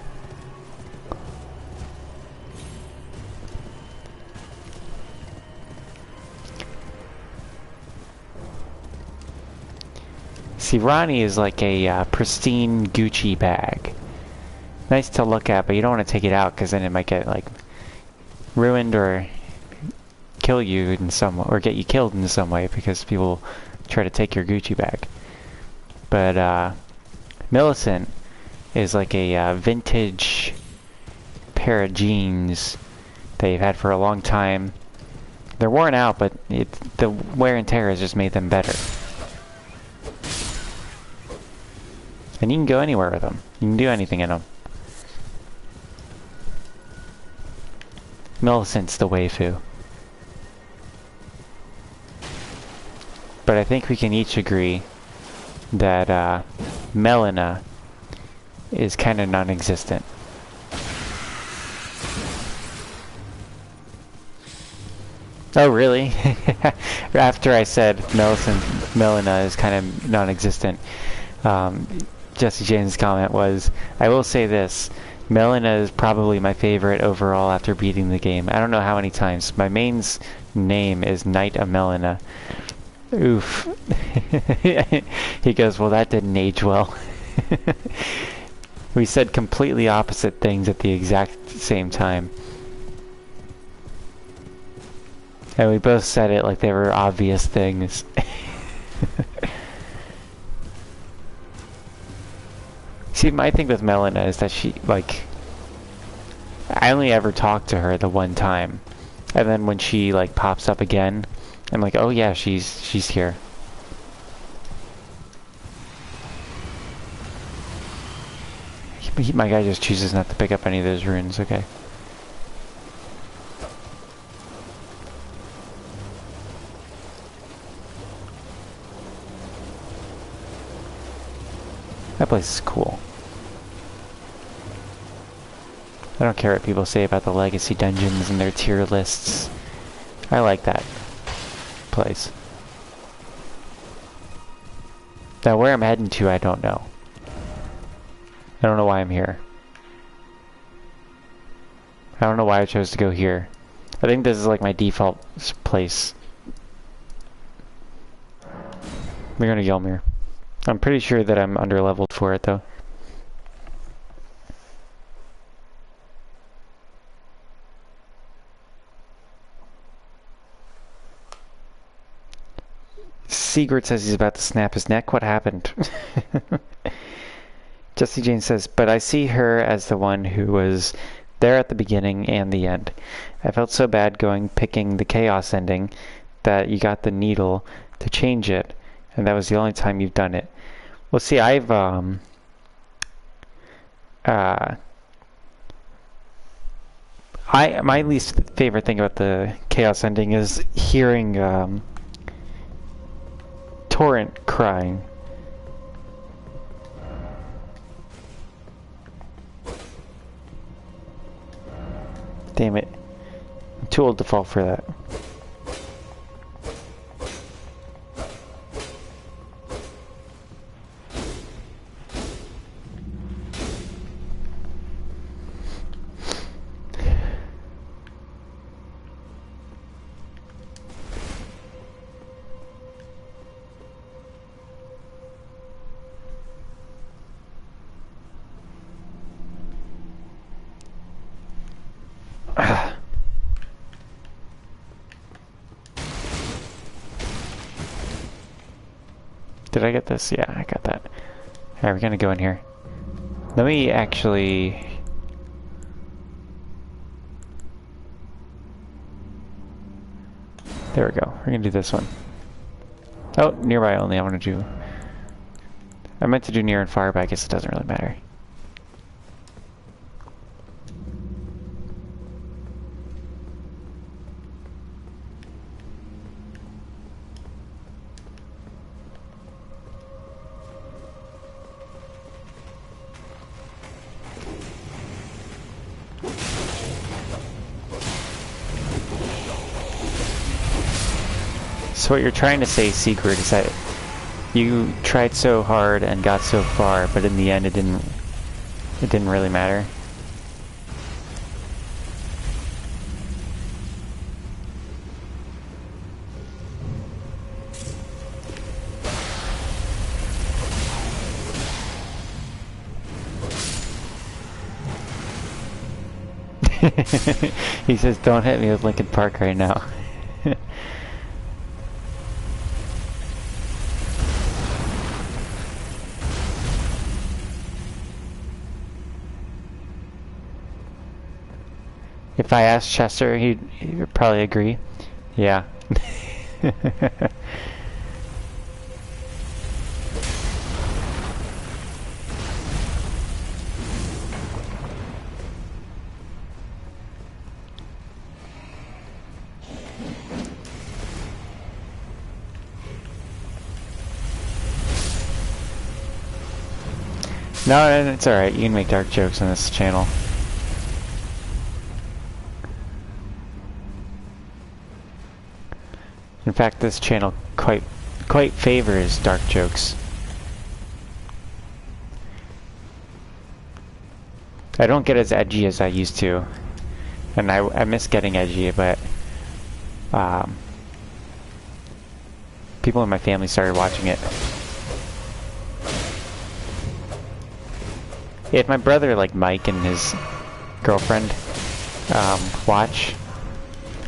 [SPEAKER 1] See, Ronnie is like a pristine Gucci bag. Nice to look at, but you don't want to take it out because then it might get like ruined or kill you in some, or get you killed in some way because people try to take your Gucci bag. But Millicent is like a vintage pair of jeans that you've had for a long time. They're worn out, but the wear and tear has just made them better. And you can go anywhere with them. You can do anything in them. Millicent's the waifu. But I think we can each agree that Melina is kind of non-existent. Oh, really? After I said Melina is kind of non-existent, Jesse James' comment was, I will say this, Melina is probably my favorite overall after beating the game. I don't know how many times. My main's name is Knight of Melina. Oof. He goes, well, that didn't age well. We said completely opposite things at the exact same time. And we both said it like they were obvious things. See, my thing with Melina is that she, like, I only ever talked to her the one time. And then when she, like, pops up again, I'm like, oh yeah, she's here. My guy just chooses not to pick up any of those runes, okay. That place is cool. I don't care what people say about the legacy dungeons and their tier lists. I like that place. Now where I'm heading to, I don't know. I don't know why I'm here. I don't know why I chose to go here. I think this is like my default place. We're going to Gelmir. I'm pretty sure that I'm underleveled for it though. Sigurd says he's about to snap his neck. What happened? Jessie Jane says, but I see her as the one who was there at the beginning and the end. I felt so bad picking the chaos ending that you got the needle to change it, and that was the only time you've done it. Well, see, I've my least favorite thing about the chaos ending is hearing Torrent crying. Damn it. I'm too old to fall for that. Did I get this? Yeah, I got that. Alright, we're gonna go in here. Let me actually... There we go. We're gonna do this one. Oh, nearby only. I want to do... I meant to do near and far, but I guess it doesn't really matter. So what you're trying to say, Secret, is that you tried so hard and got so far, but in the end it didn't really matter. He says, don't hit me with Linkin Park right now. If I asked Chester, he'd probably agree. Yeah. No, it's alright. You can make dark jokes on this channel. In fact, this channel quite favors dark jokes. I don't get as edgy as I used to, and I miss getting edgy, but people in my family started watching it. If my brother, like Mike and his girlfriend, watch,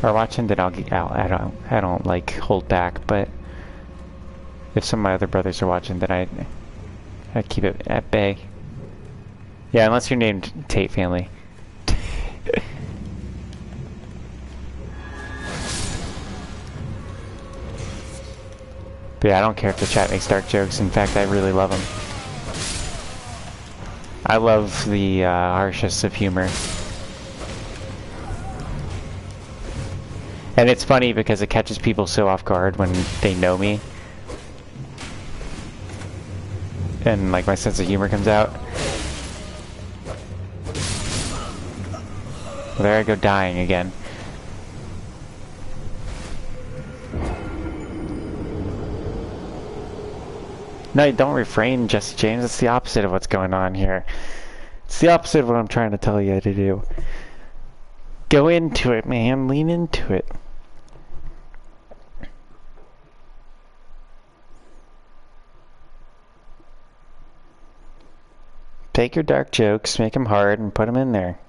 [SPEAKER 1] are watching, then I'll get out. I don't like hold back, but if some of my other brothers are watching, then I keep it at bay. Yeah, unless you're named Tate Family. But yeah, I don't care if the chat makes dark jokes. In fact, I really love them. I love the harshest of humor. And it's funny because it catches people so off guard when they know me. And like my sense of humor comes out. Well, there I go dying again. No, don't refrain, Jesse James. It's the opposite of what's going on here. It's the opposite of what I'm trying to tell you to do. Go into it, man. Lean into it. Take your dark jokes, make them hard, and put them in there.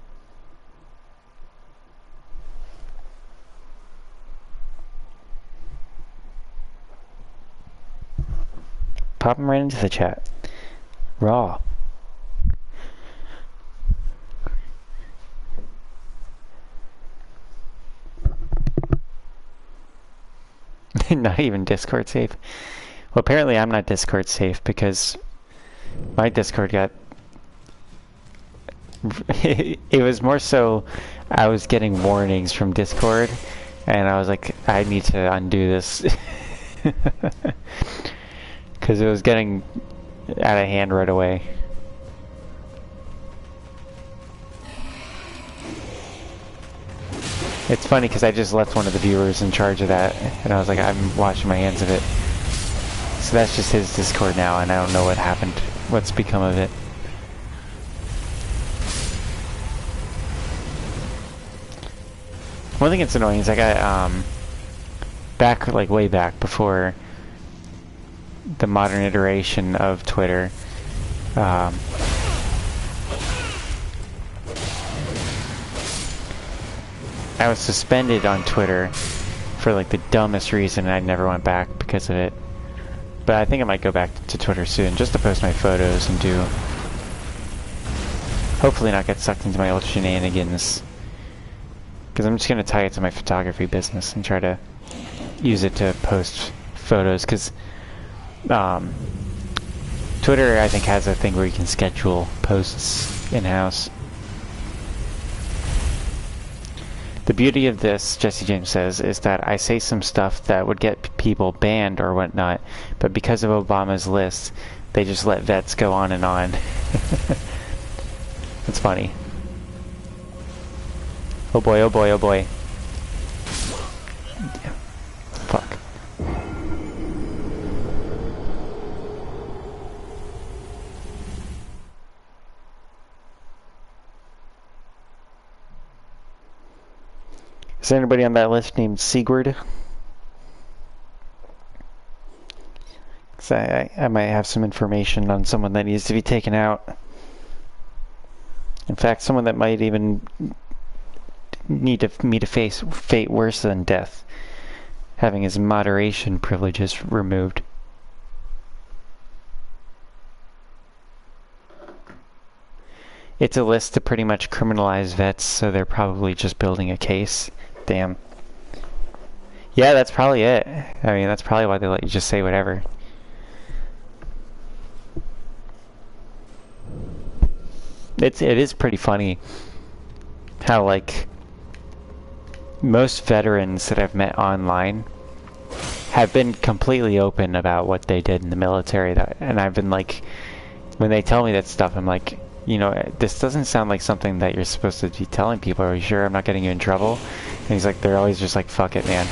[SPEAKER 1] Pop them right into the chat. Raw. Not even Discord safe. Well, apparently I'm not Discord safe because my Discord got... it was more so I was getting warnings from Discord and I was like, I need to undo this. Because it was getting out of hand right away. It's funny because I just left one of the viewers in charge of that, and I was like, I'm washing my hands of it. So that's just his Discord now, and I don't know what happened, what's become of it. One thing that's annoying is I got, back, like way back before the modern iteration of Twitter, I was suspended on Twitter for like the dumbest reason, and I never went back because of it. But I think I might go back to Twitter soon just to post my photos and do... hopefully not get sucked into my old shenanigans. Because I'm just going to tie it to my photography business and try to use it to post photos, because Twitter, I think, has a thing where you can schedule posts in-house. The beauty of this, Jesse James says, is that I say some stuff that would get people banned or whatnot, but because of Obama's list, they just let vets go on and on. It's funny. Oh boy, oh boy, oh boy. Yeah. Fuck. Is there anybody on that list named Sigurd? So I might have some information on someone that needs to be taken out. In fact, someone that might even need to meet a fate worse than death, having his moderation privileges removed. It's a list to pretty much criminalize vets, so they're probably just building a case. Damn. Yeah, that's probably it. I mean, that's probably why they let you just say whatever. It is pretty funny how, like, most veterans that I've met online have been completely open about what they did in the military, and I've been like, when they tell me that stuff, I'm like, you know, this doesn't sound like something that you're supposed to be telling people. Are you sure I'm not getting you in trouble? And he's like, they're always just like, fuck it, man.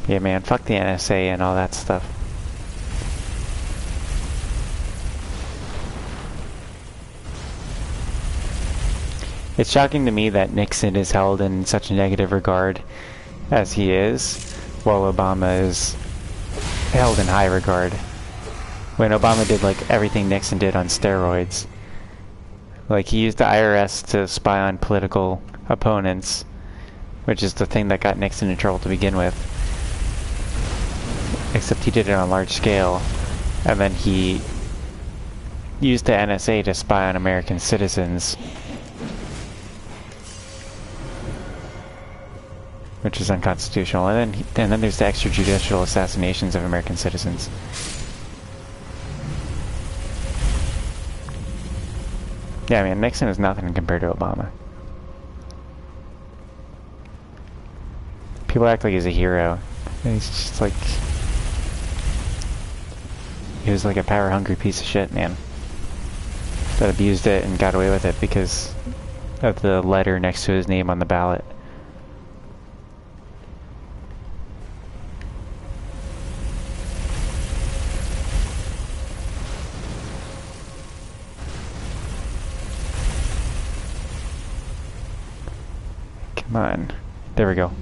[SPEAKER 1] Yeah, man, fuck the NSA and all that stuff. It's shocking to me that Nixon is held in such a negative regard as he is, while Obama is held in high regard. When Obama did like everything Nixon did on steroids. Like he used the IRS to spy on political opponents, which is the thing that got Nixon in trouble to begin with. Except he did it on a large scale, and then he used the NSA to spy on American citizens, which is unconstitutional. And then there's the extrajudicial assassinations of American citizens. Yeah, I mean, Nixon is nothing compared to Obama. People act like he's a hero. And he's just like... He was like a power-hungry piece of shit, man. That abused it and got away with it because of the letter next to his name on the ballot. Come on. There we go.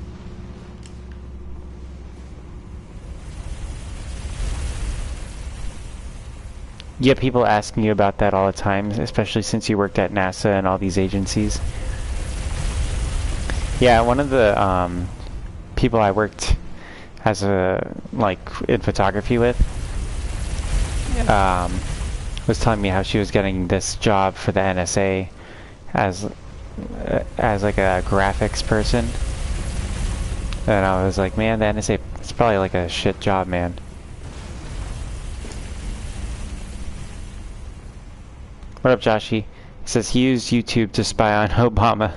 [SPEAKER 1] Yeah, people ask me about that all the time, especially since you worked at NASA and all these agencies. Yeah, one of the people I worked as in photography with was telling me how she was getting this job for the NSA as like a graphics person. And I was like, man, the NSA, it's probably like a shit job, man. What up, Joshy? He says he used YouTube to spy on Obama.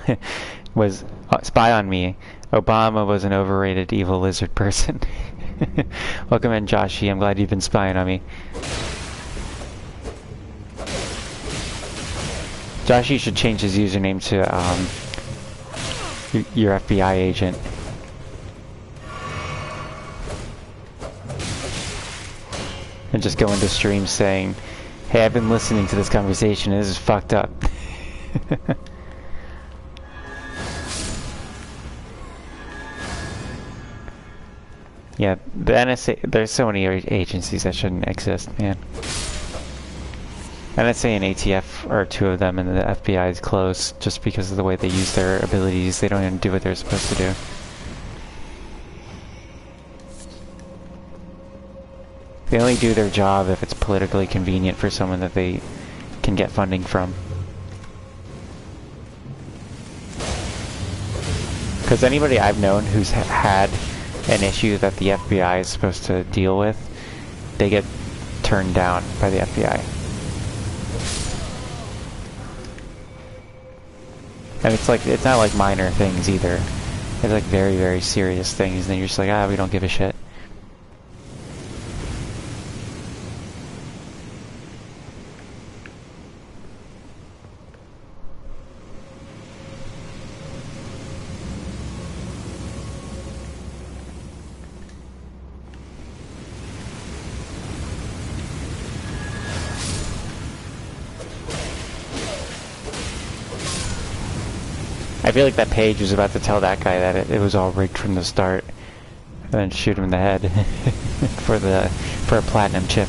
[SPEAKER 1] Spy on me. Obama was an overrated evil lizard person. Welcome in, Joshy. I'm glad you've been spying on me. Joshy should change his username to your FBI agent. And just go into streams saying, hey, I've been listening to this conversation and this is fucked up. Yeah, the NSA, there's so many agencies that shouldn't exist, man. NSA and ATF are two of them, and the FBI is close just because of the way they use their abilities. They don't even do what they're supposed to do. They only do their job if it's politically convenient for someone that they can get funding from. Because anybody I've known who's had an issue that the FBI is supposed to deal with, they get turned down by the FBI. And it's not like minor things either. It's like very, very serious things, and then you're just like, we don't give a shit. I feel like that page was about to tell that guy that it was all rigged from the start, and then shoot him in the head for a platinum chip.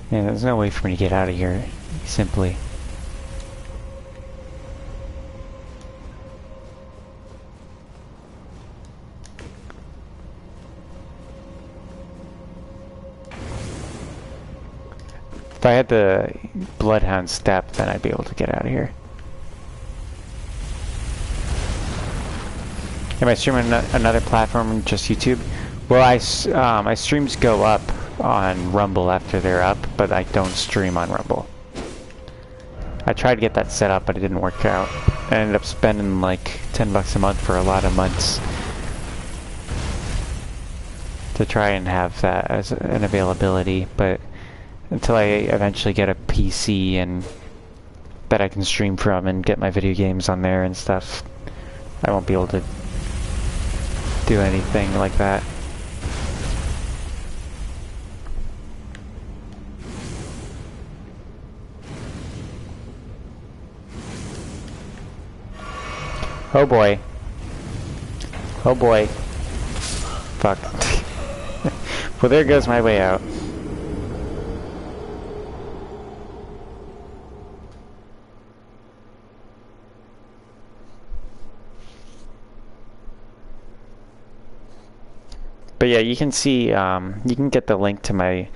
[SPEAKER 1] Yeah, there's no way for me to get out of here, simply. If I had the Bloodhound step, then I'd be able to get out of here. Am I streaming another platform, just YouTube? Well, my streams go up on Rumble after they're up, but I don't stream on Rumble. I tried to get that set up, but it didn't work out. I ended up spending like $10 a month for a lot of months to try and have that as an availability, but until I eventually get a PC and that I can stream from and get my video games on there and stuff, I won't be able to do anything like that. Oh boy. Oh boy. Fuck. Well, there goes my way out. But yeah, you can see, you can get the link to my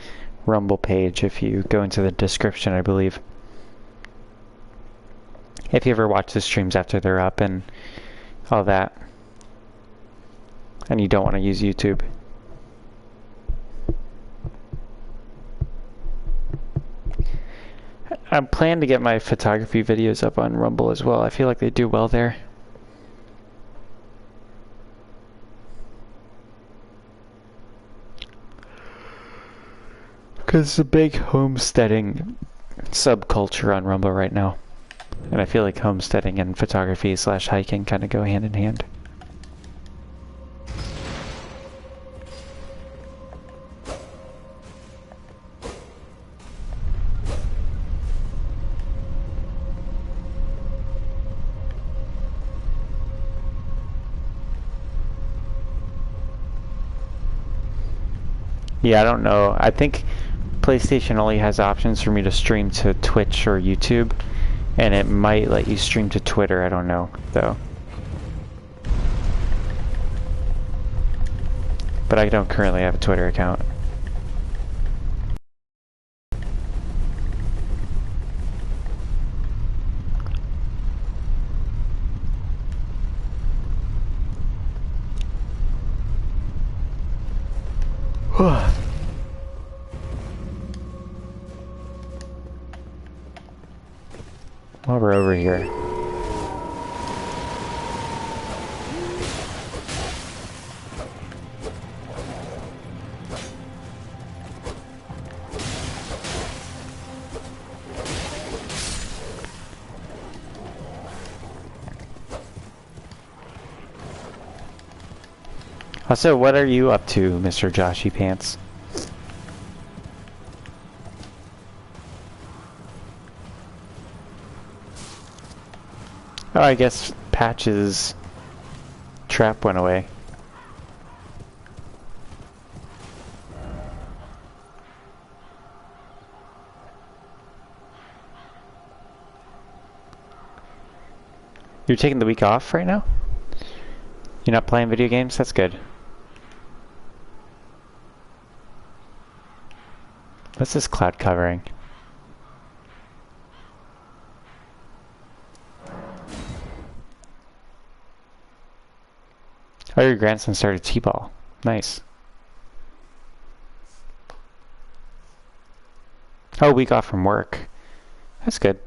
[SPEAKER 1] Rumble page if you go into the description, I believe. If you ever watch the streams after they're up and all that, and you don't want to use YouTube. I plan to get my photography videos up on Rumble as well. I feel like they do well there. Because it's a big homesteading subculture on Rumble right now. And I feel like homesteading and photography / hiking kind of go hand in hand. Yeah, I don't know. I think PlayStation only has options for me to stream to Twitch or YouTube, and it might let you stream to Twitter. I don't know, though. But I don't currently have a Twitter account. While we're over here. Also, what are you up to, Mr. Joshy Pants? Oh, I guess Patch's trap went away. You're taking the week off right now? You're not playing video games? That's good. What's this cloud covering? Oh, your grandson started t-ball. Nice. Oh, week off from work. That's good.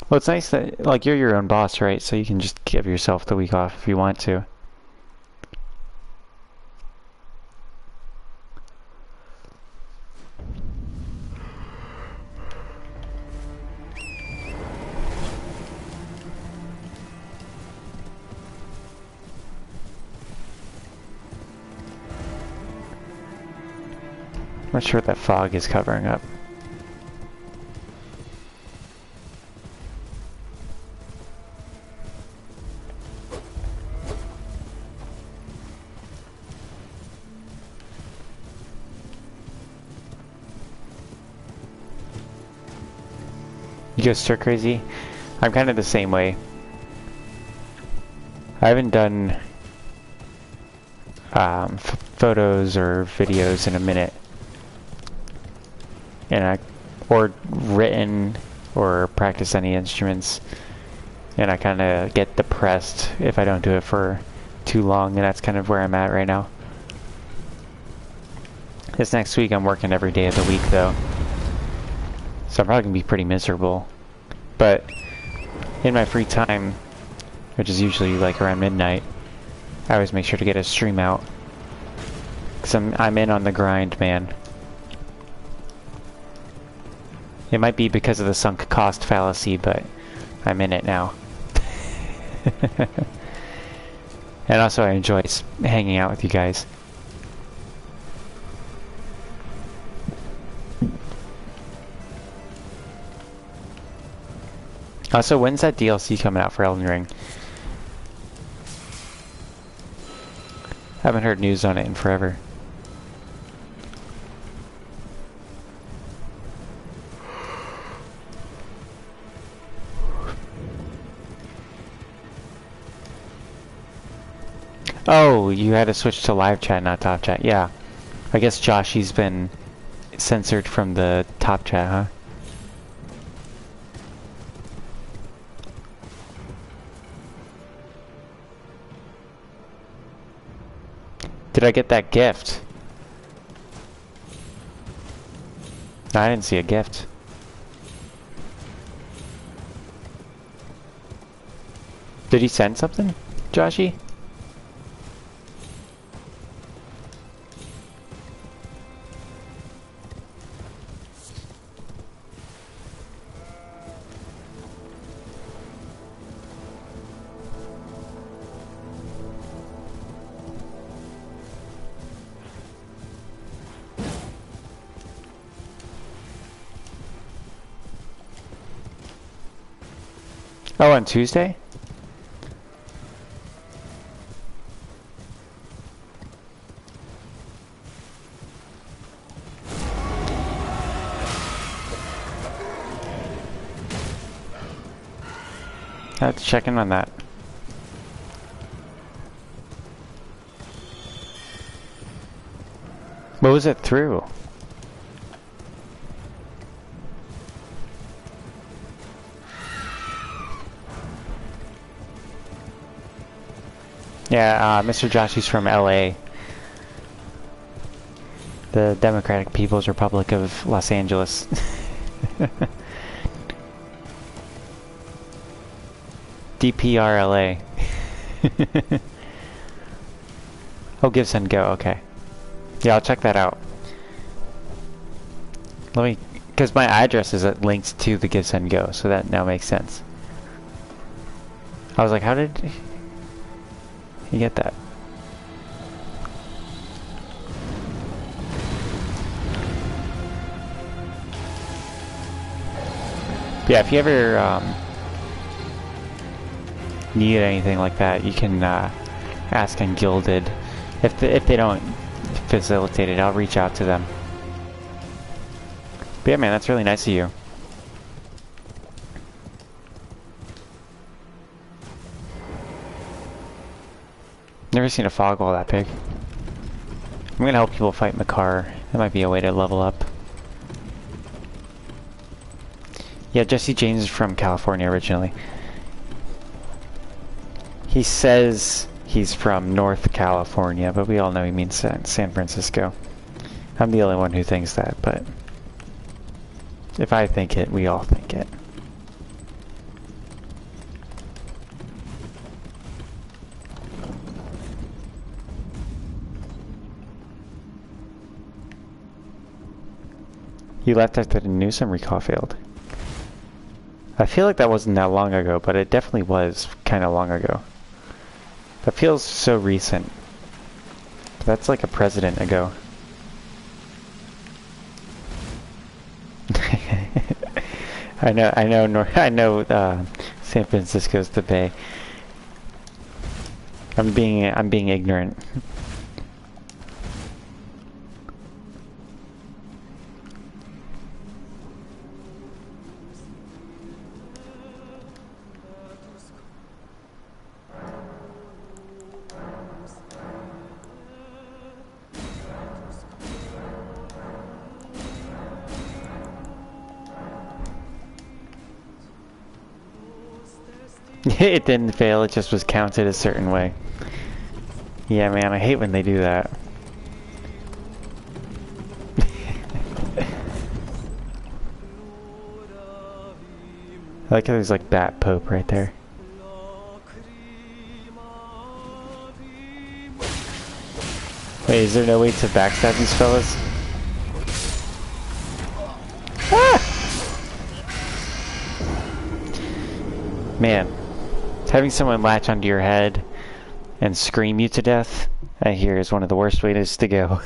[SPEAKER 1] Well, it's nice that, like, you're your own boss, right? So you can just give yourself the week off if you want to. I'm not sure what that fog is covering up. You go stir crazy? I'm kind of the same way. I haven't done photos or videos in a minute. And or written or practice any instruments, and I kind of get depressed if I don't do it for too long, and that's kind of where I'm at right now. This next week I'm working every day of the week though, so I'm probably gonna be pretty miserable. But in my free time, which is usually like around midnight, I always make sure to get a stream out. Cause I'm in on the grind, man. It might be because of the sunk cost fallacy, but I'm in it now. And also I enjoy hanging out with you guys. Also, when's that DLC coming out for Elden Ring? Haven't heard news on it in forever. Oh, you had to switch to live chat, not top chat. Yeah. I guess Joshy's been censored from the top chat, huh? Did I get that gift? No, I didn't see a gift. Did he send something, Joshy? Oh, on Tuesday? I have to check in on that. What was it through? Yeah, Mr. Joshy's from LA. The Democratic People's Republic of Los Angeles. DPRLA. Oh, Give Send Go, okay. Yeah, I'll check that out. Let me, because my address is linked to the Give Send Go, so that now makes sense. I was like, how did you get that? Yeah, if you ever need anything like that, you can ask on Gilded. If they don't facilitate it, I'll reach out to them. But yeah, man, that's really nice of you. Never seen a fog wall that big. I'm gonna help people fight Makar. That might be a way to level up. Yeah, Jesse James is from California originally. He says he's from North California, but we all know he means San Francisco. I'm the only one who thinks that, but if I think it, we all think it. You left after the Newsom recall failed. I feel like that wasn't that long ago, but it definitely was kind of long ago. That feels so recent. That's like a president ago. I know. San Francisco's the Bay. I'm being ignorant. It didn't fail, it just was counted a certain way. Yeah, man, I hate when they do that. I like how there's like Bat Pope right there. Is there no way to backstab these fellas? Ah! Man, having someone latch onto your head and scream you to death, I hear, is one of the worst ways to go.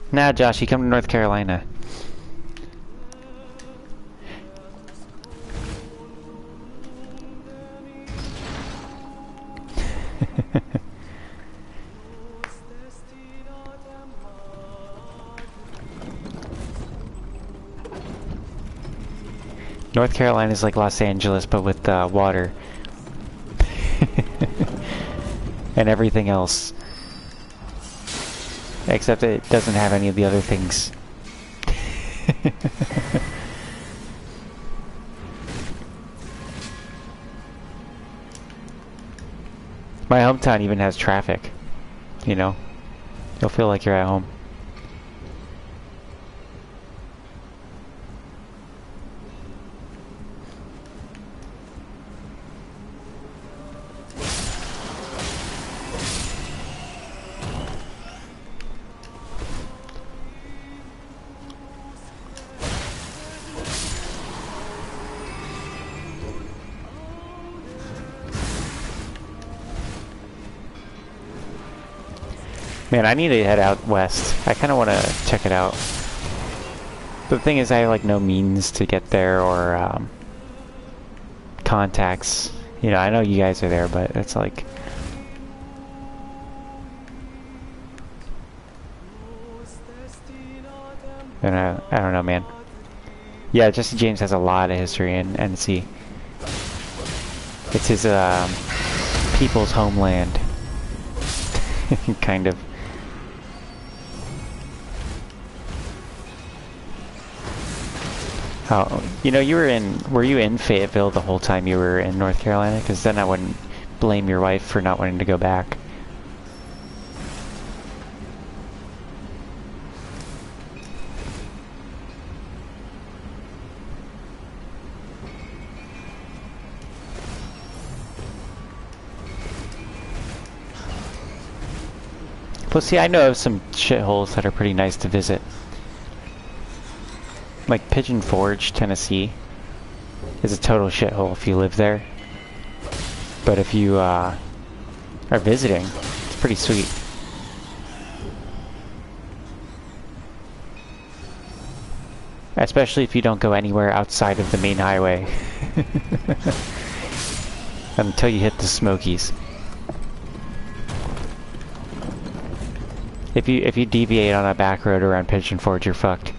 [SPEAKER 1] Nah, Josh, you come to North Carolina. North Carolina is like Los Angeles, but with water. And everything else. Except it doesn't have any of the other things. My hometown even has traffic. You know? You'll feel like you're at home. Man, I need to head out west. I kind of want to check it out. But the thing is, I have like no means to get there or contacts. You know, I know you guys are there, but it's like... I don't know, man. Yeah, Jesse James has a lot of history in NC. It's his people's homeland. Kind of. Oh, you know, were you in Fayetteville the whole time you were in North Carolina? Because then I wouldn't blame your wife for not wanting to go back. Well, see, I know of some shitholes that are pretty nice to visit. Like Pigeon Forge, Tennessee, is a total shithole if you live there. But if you are visiting, it's pretty sweet. Especially if you don't go anywhere outside of the main highway. Until you hit the Smokies. If you deviate on a back road around Pigeon Forge, you're fucked.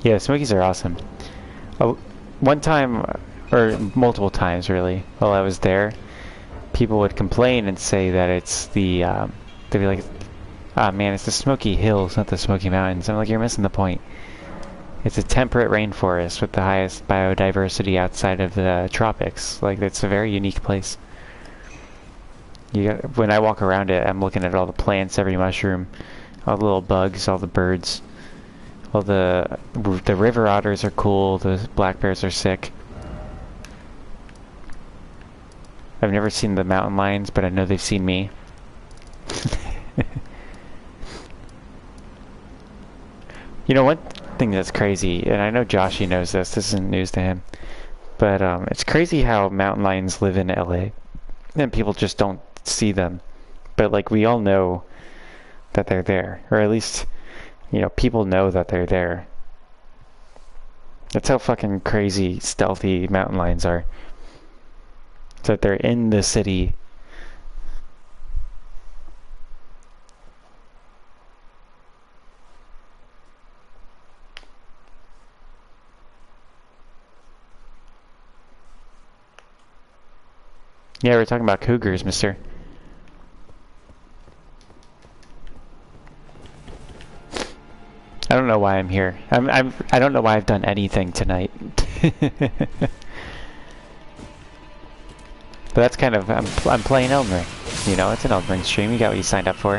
[SPEAKER 1] Yeah, Smokies are awesome. One time, or multiple times really, while I was there, people would complain and say that it's the, they'd be like, ah man, it's the Smoky Hills, not the Smoky Mountains. I'm like, you're missing the point. It's a temperate rainforest with the highest biodiversity outside of the tropics. Like, it's a very unique place. When I walk around it, I'm looking at all the plants, every mushroom, all the little bugs, all the birds. All the river otters are cool, the black bears are sick. I've never seen the mountain lions, but I know they've seen me. You know, one thing that's crazy, and I know Joshy knows this isn't news to him, but it's crazy how mountain lions live in LA, and people just don't see them. But like, we all know that they're there, or at least, you know, people know that they're there. That's how fucking crazy stealthy mountain lions are. That they're in the city. Yeah, we're talking about cougars, mister. I don't know why I'm here. I don't know why I've done anything tonight. But that's kind of, I'm playing Elden Ring. You know, it's an Elden Ring stream. You got what you signed up for.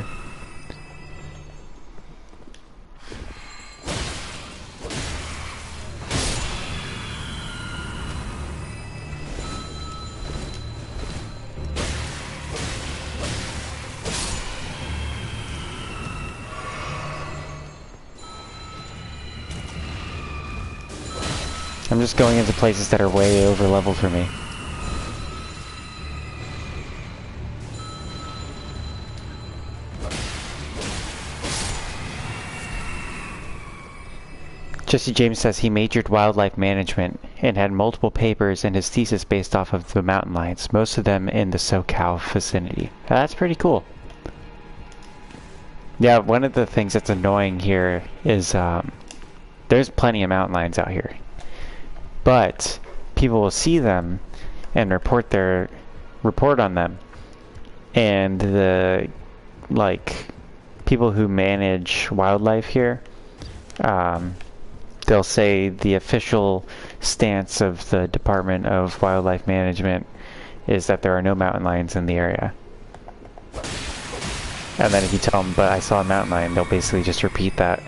[SPEAKER 1] I'm just going into places that are way over level for me. Jesse James says he majored wildlife management and had multiple papers in his thesis based off of the mountain lions, most of them in the SoCal vicinity. That's pretty cool. Yeah, one of the things that's annoying here is there's plenty of mountain lions out here. But people will see them and report on them. And the people who manage wildlife here, they'll say the official stance of the Department of Wildlife Management is that there are no mountain lions in the area. And then if you tell them, but I saw a mountain lion, they'll basically just repeat that.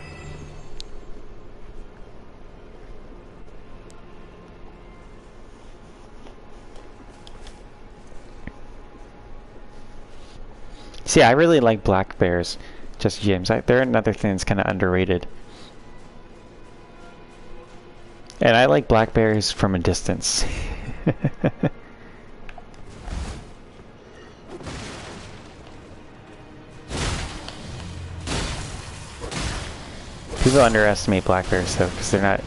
[SPEAKER 1] See, I really like black bears, Jesse James. They're another thing that's kind of underrated. And I like black bears from a distance. People underestimate black bears though, because they're not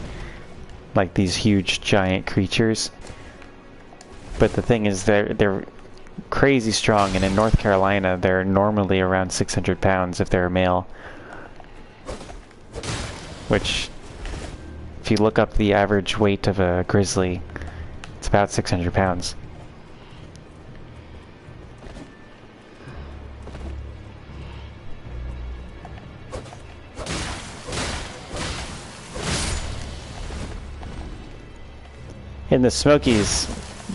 [SPEAKER 1] like these huge giant creatures. But the thing is, they're crazy strong, and in North Carolina they're normally around 600 pounds if they're a male. Which, if you look up the average weight of a grizzly, it's about 600 pounds. In the Smokies,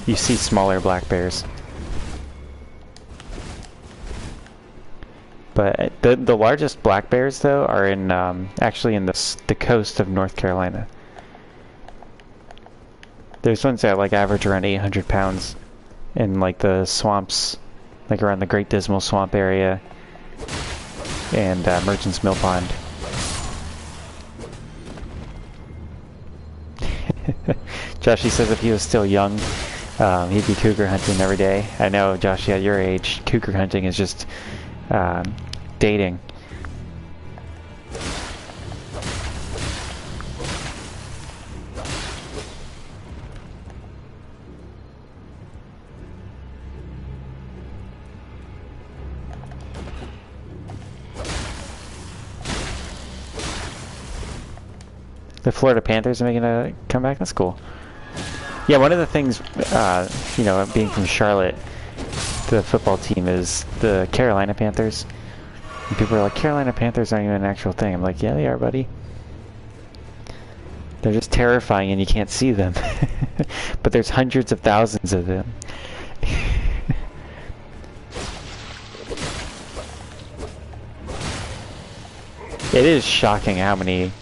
[SPEAKER 1] you see smaller black bears. But the largest black bears, though, are in actually in the coast of North Carolina. There's ones that like average around 800 pounds in like the swamps, like around the Great Dismal Swamp area and Merchant's Mill Pond. Josh, he says if he was still young, he'd be cougar hunting every day. I know, Josh, at your age, cougar hunting is just dating. The Florida Panthers are making a comeback? That's cool. Yeah, one of the things, you know, being from Charlotte, the football team is the Carolina Panthers. And people are like, Carolina Panthers aren't even an actual thing. I'm like, yeah, they are, buddy. They're just terrifying and you can't see them. But there's hundreds of thousands of them. It is shocking how many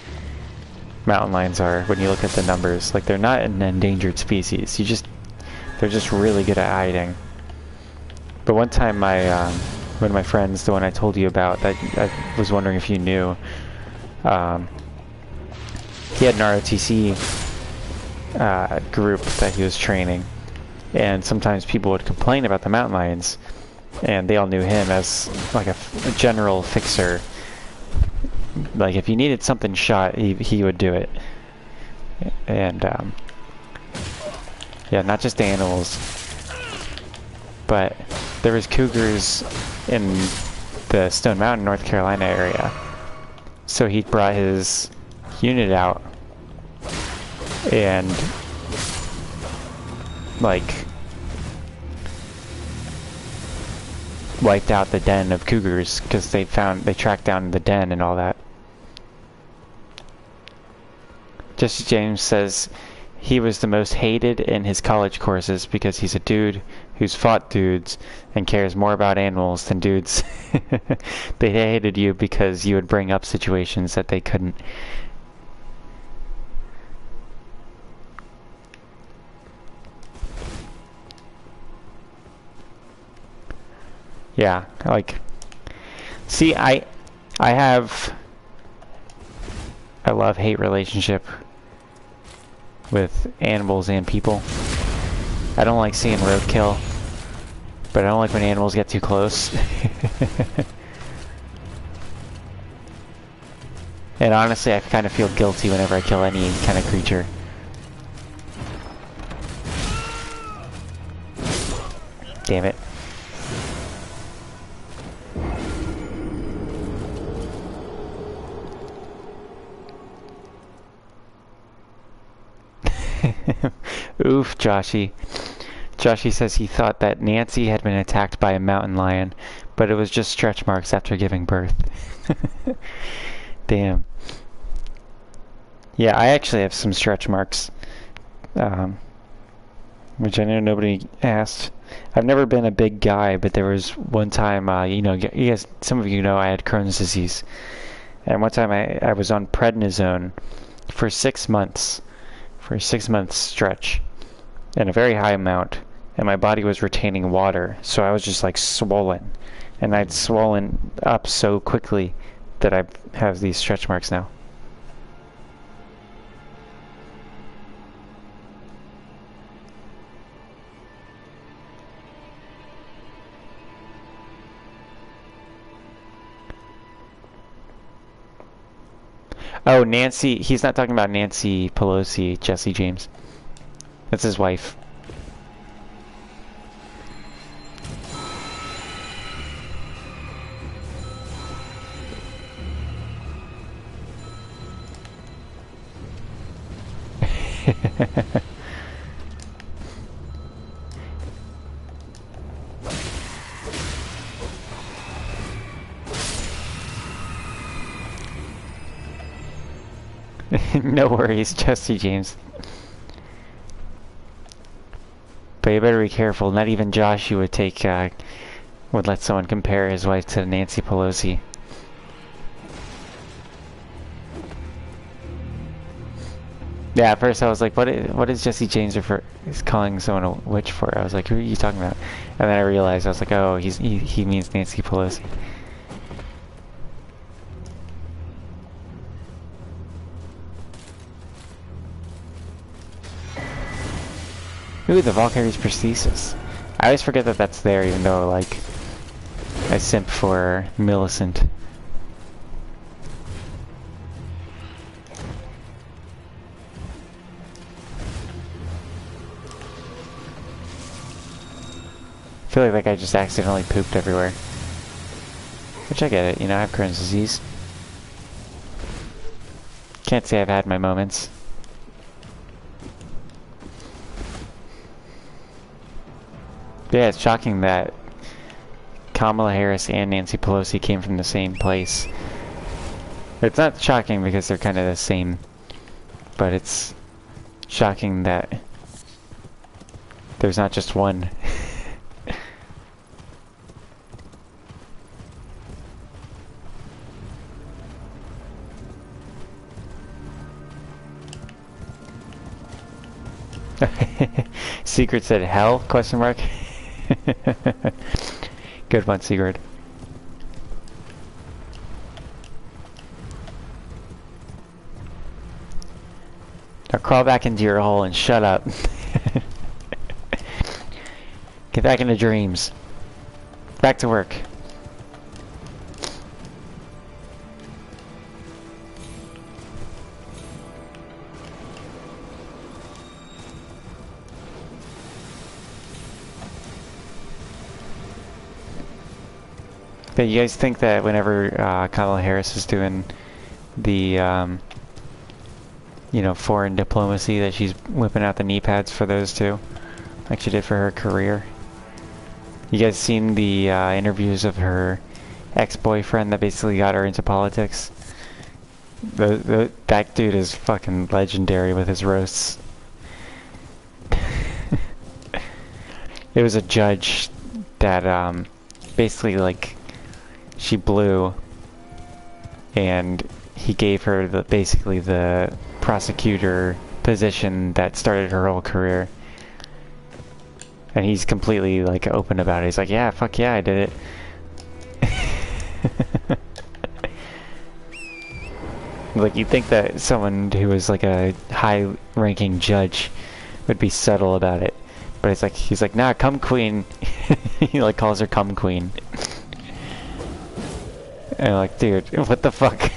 [SPEAKER 1] mountain lions are when you look at the numbers. Like, they're not an endangered species. They're just really good at hiding. But one time one of my friends, the one I told you about, that I was wondering if you knew, he had an ROTC group that he was training, and sometimes people would complain about the mountain lions, and they all knew him as like a general fixer. Like, if you needed something shot, he would do it. And yeah, not just animals, but there was cougars in the Stone Mountain, North Carolina area. So he brought his unit out and like wiped out the den of cougars because they tracked down the den and all that. Jesse James says he was the most hated in his college courses because he's a dude who's fought dudes and cares more about animals than dudes. They hated you because you would bring up situations that they couldn't. Yeah, like, see, I have a love-hate relationship with animals and people. I don't like seeing roadkill, but I don't like when animals get too close. And honestly, I kind of feel guilty whenever I kill any kind of creature. Damn it. Oof, Joshy. Joshy says he thought that Nancy had been attacked by a mountain lion, but it was just stretch marks after giving birth. Damn. Yeah, I actually have some stretch marks, which I know nobody asked. I've never been a big guy, but there was one time, you know, you guys, some of you know I had Crohn's disease. And one time I was on prednisone for 6 months. For a 6 month stretch, and a very high amount, and my body was retaining water, so I was just like swollen, and I'd swollen up so quickly that I have these stretch marks now. Oh, Nancy, he's not talking about Nancy Pelosi, Jesse James. That's his wife. No worries, Jesse James. But you better be careful. Not even Josh would take, would let someone compare his wife to Nancy Pelosi. Yeah, at first I was like, what is Jesse James is calling someone a witch for? I was like, who are you talking about? And then I realized, I was like, oh, he means Nancy Pelosi. Ooh, the Valkyrie's prosthesis. I always forget that that's there, even though, like, I simp for Millicent. I feel like I just accidentally pooped everywhere. Which I get it, you know, I have Crohn's disease. Can't say I've had my moments. But yeah, it's shocking that Kamala Harris and Nancy Pelosi came from the same place. It's not shocking because they're kind of the same, but it's shocking that there's not just one. Secret said hell? Question mark. Good one, Sigurd. Now crawl back into your hole and shut up. Get back into dreams. Back to work. But you guys think that whenever Kamala Harris is doing the, you know, foreign diplomacy, that she's whipping out the knee pads for those two, like she did for her career? You guys seen the interviews of her ex-boyfriend that basically got her into politics? That dude is fucking legendary with his roasts. It was a judge that basically like she blew, and he gave her basically the prosecutor position that started her whole career. And he's completely like open about it. He's like, yeah, fuck yeah, I did it. Like, you'd think that someone who was like a high-ranking judge would be subtle about it, but it's like he's like, nah, cum queen. He like calls her cum queen. And I'm like, dude, what the fuck?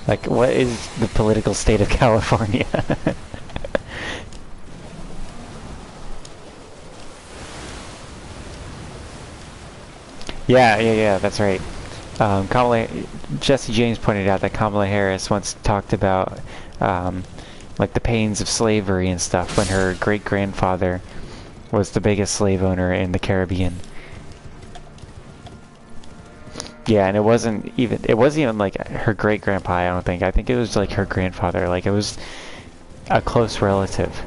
[SPEAKER 1] Like, what is the political state of California? Yeah, that's right. Jesse James pointed out that Kamala Harris once talked about like the pains of slavery and stuff when her great-grandfather was the biggest slave owner in the Caribbean. Yeah, and it wasn't even like her great-grandpa, I don't think. I think it was like her grandfather. Like, it was a close relative.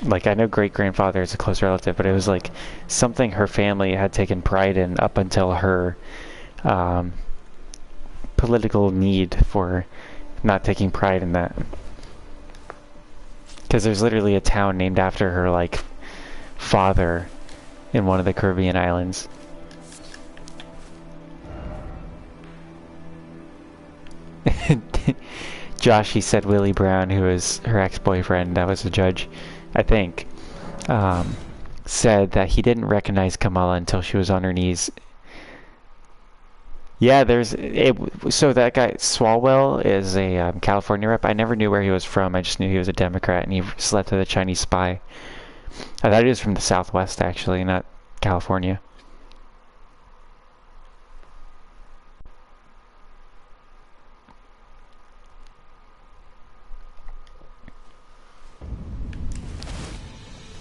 [SPEAKER 1] Like, I know great-grandfather is a close relative, but it was like something her family had taken pride in up until her political need for not taking pride in that. Because there's literally a town named after her, like, father in one of the Caribbean islands. Josh, he said Willie Brown, who was her ex-boyfriend, that was the judge, I think, said that he didn't recognize Kamala until she was on her knees. Yeah, so that guy, Swalwell, is a California rep. I never knew where he was from. I just knew he was a Democrat, and he slept with a Chinese spy. I thought he was from the Southwest, actually, not California.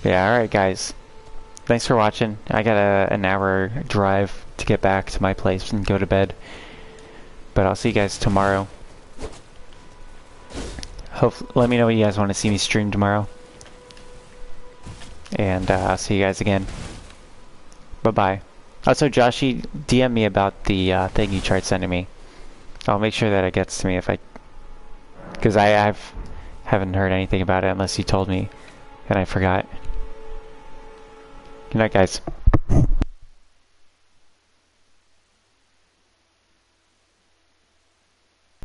[SPEAKER 1] Yeah, alright guys. Thanks for watching. I got an hour drive to get back to my place and go to bed. But I'll see you guys tomorrow. Let me know what you guys want to see me stream tomorrow. And I'll see you guys again. Bye-bye. Also, Joshy, DM me about the thing you tried sending me. I'll make sure that it gets to me if I... Because I haven't heard anything about it unless you told me. And I forgot. Good night, guys.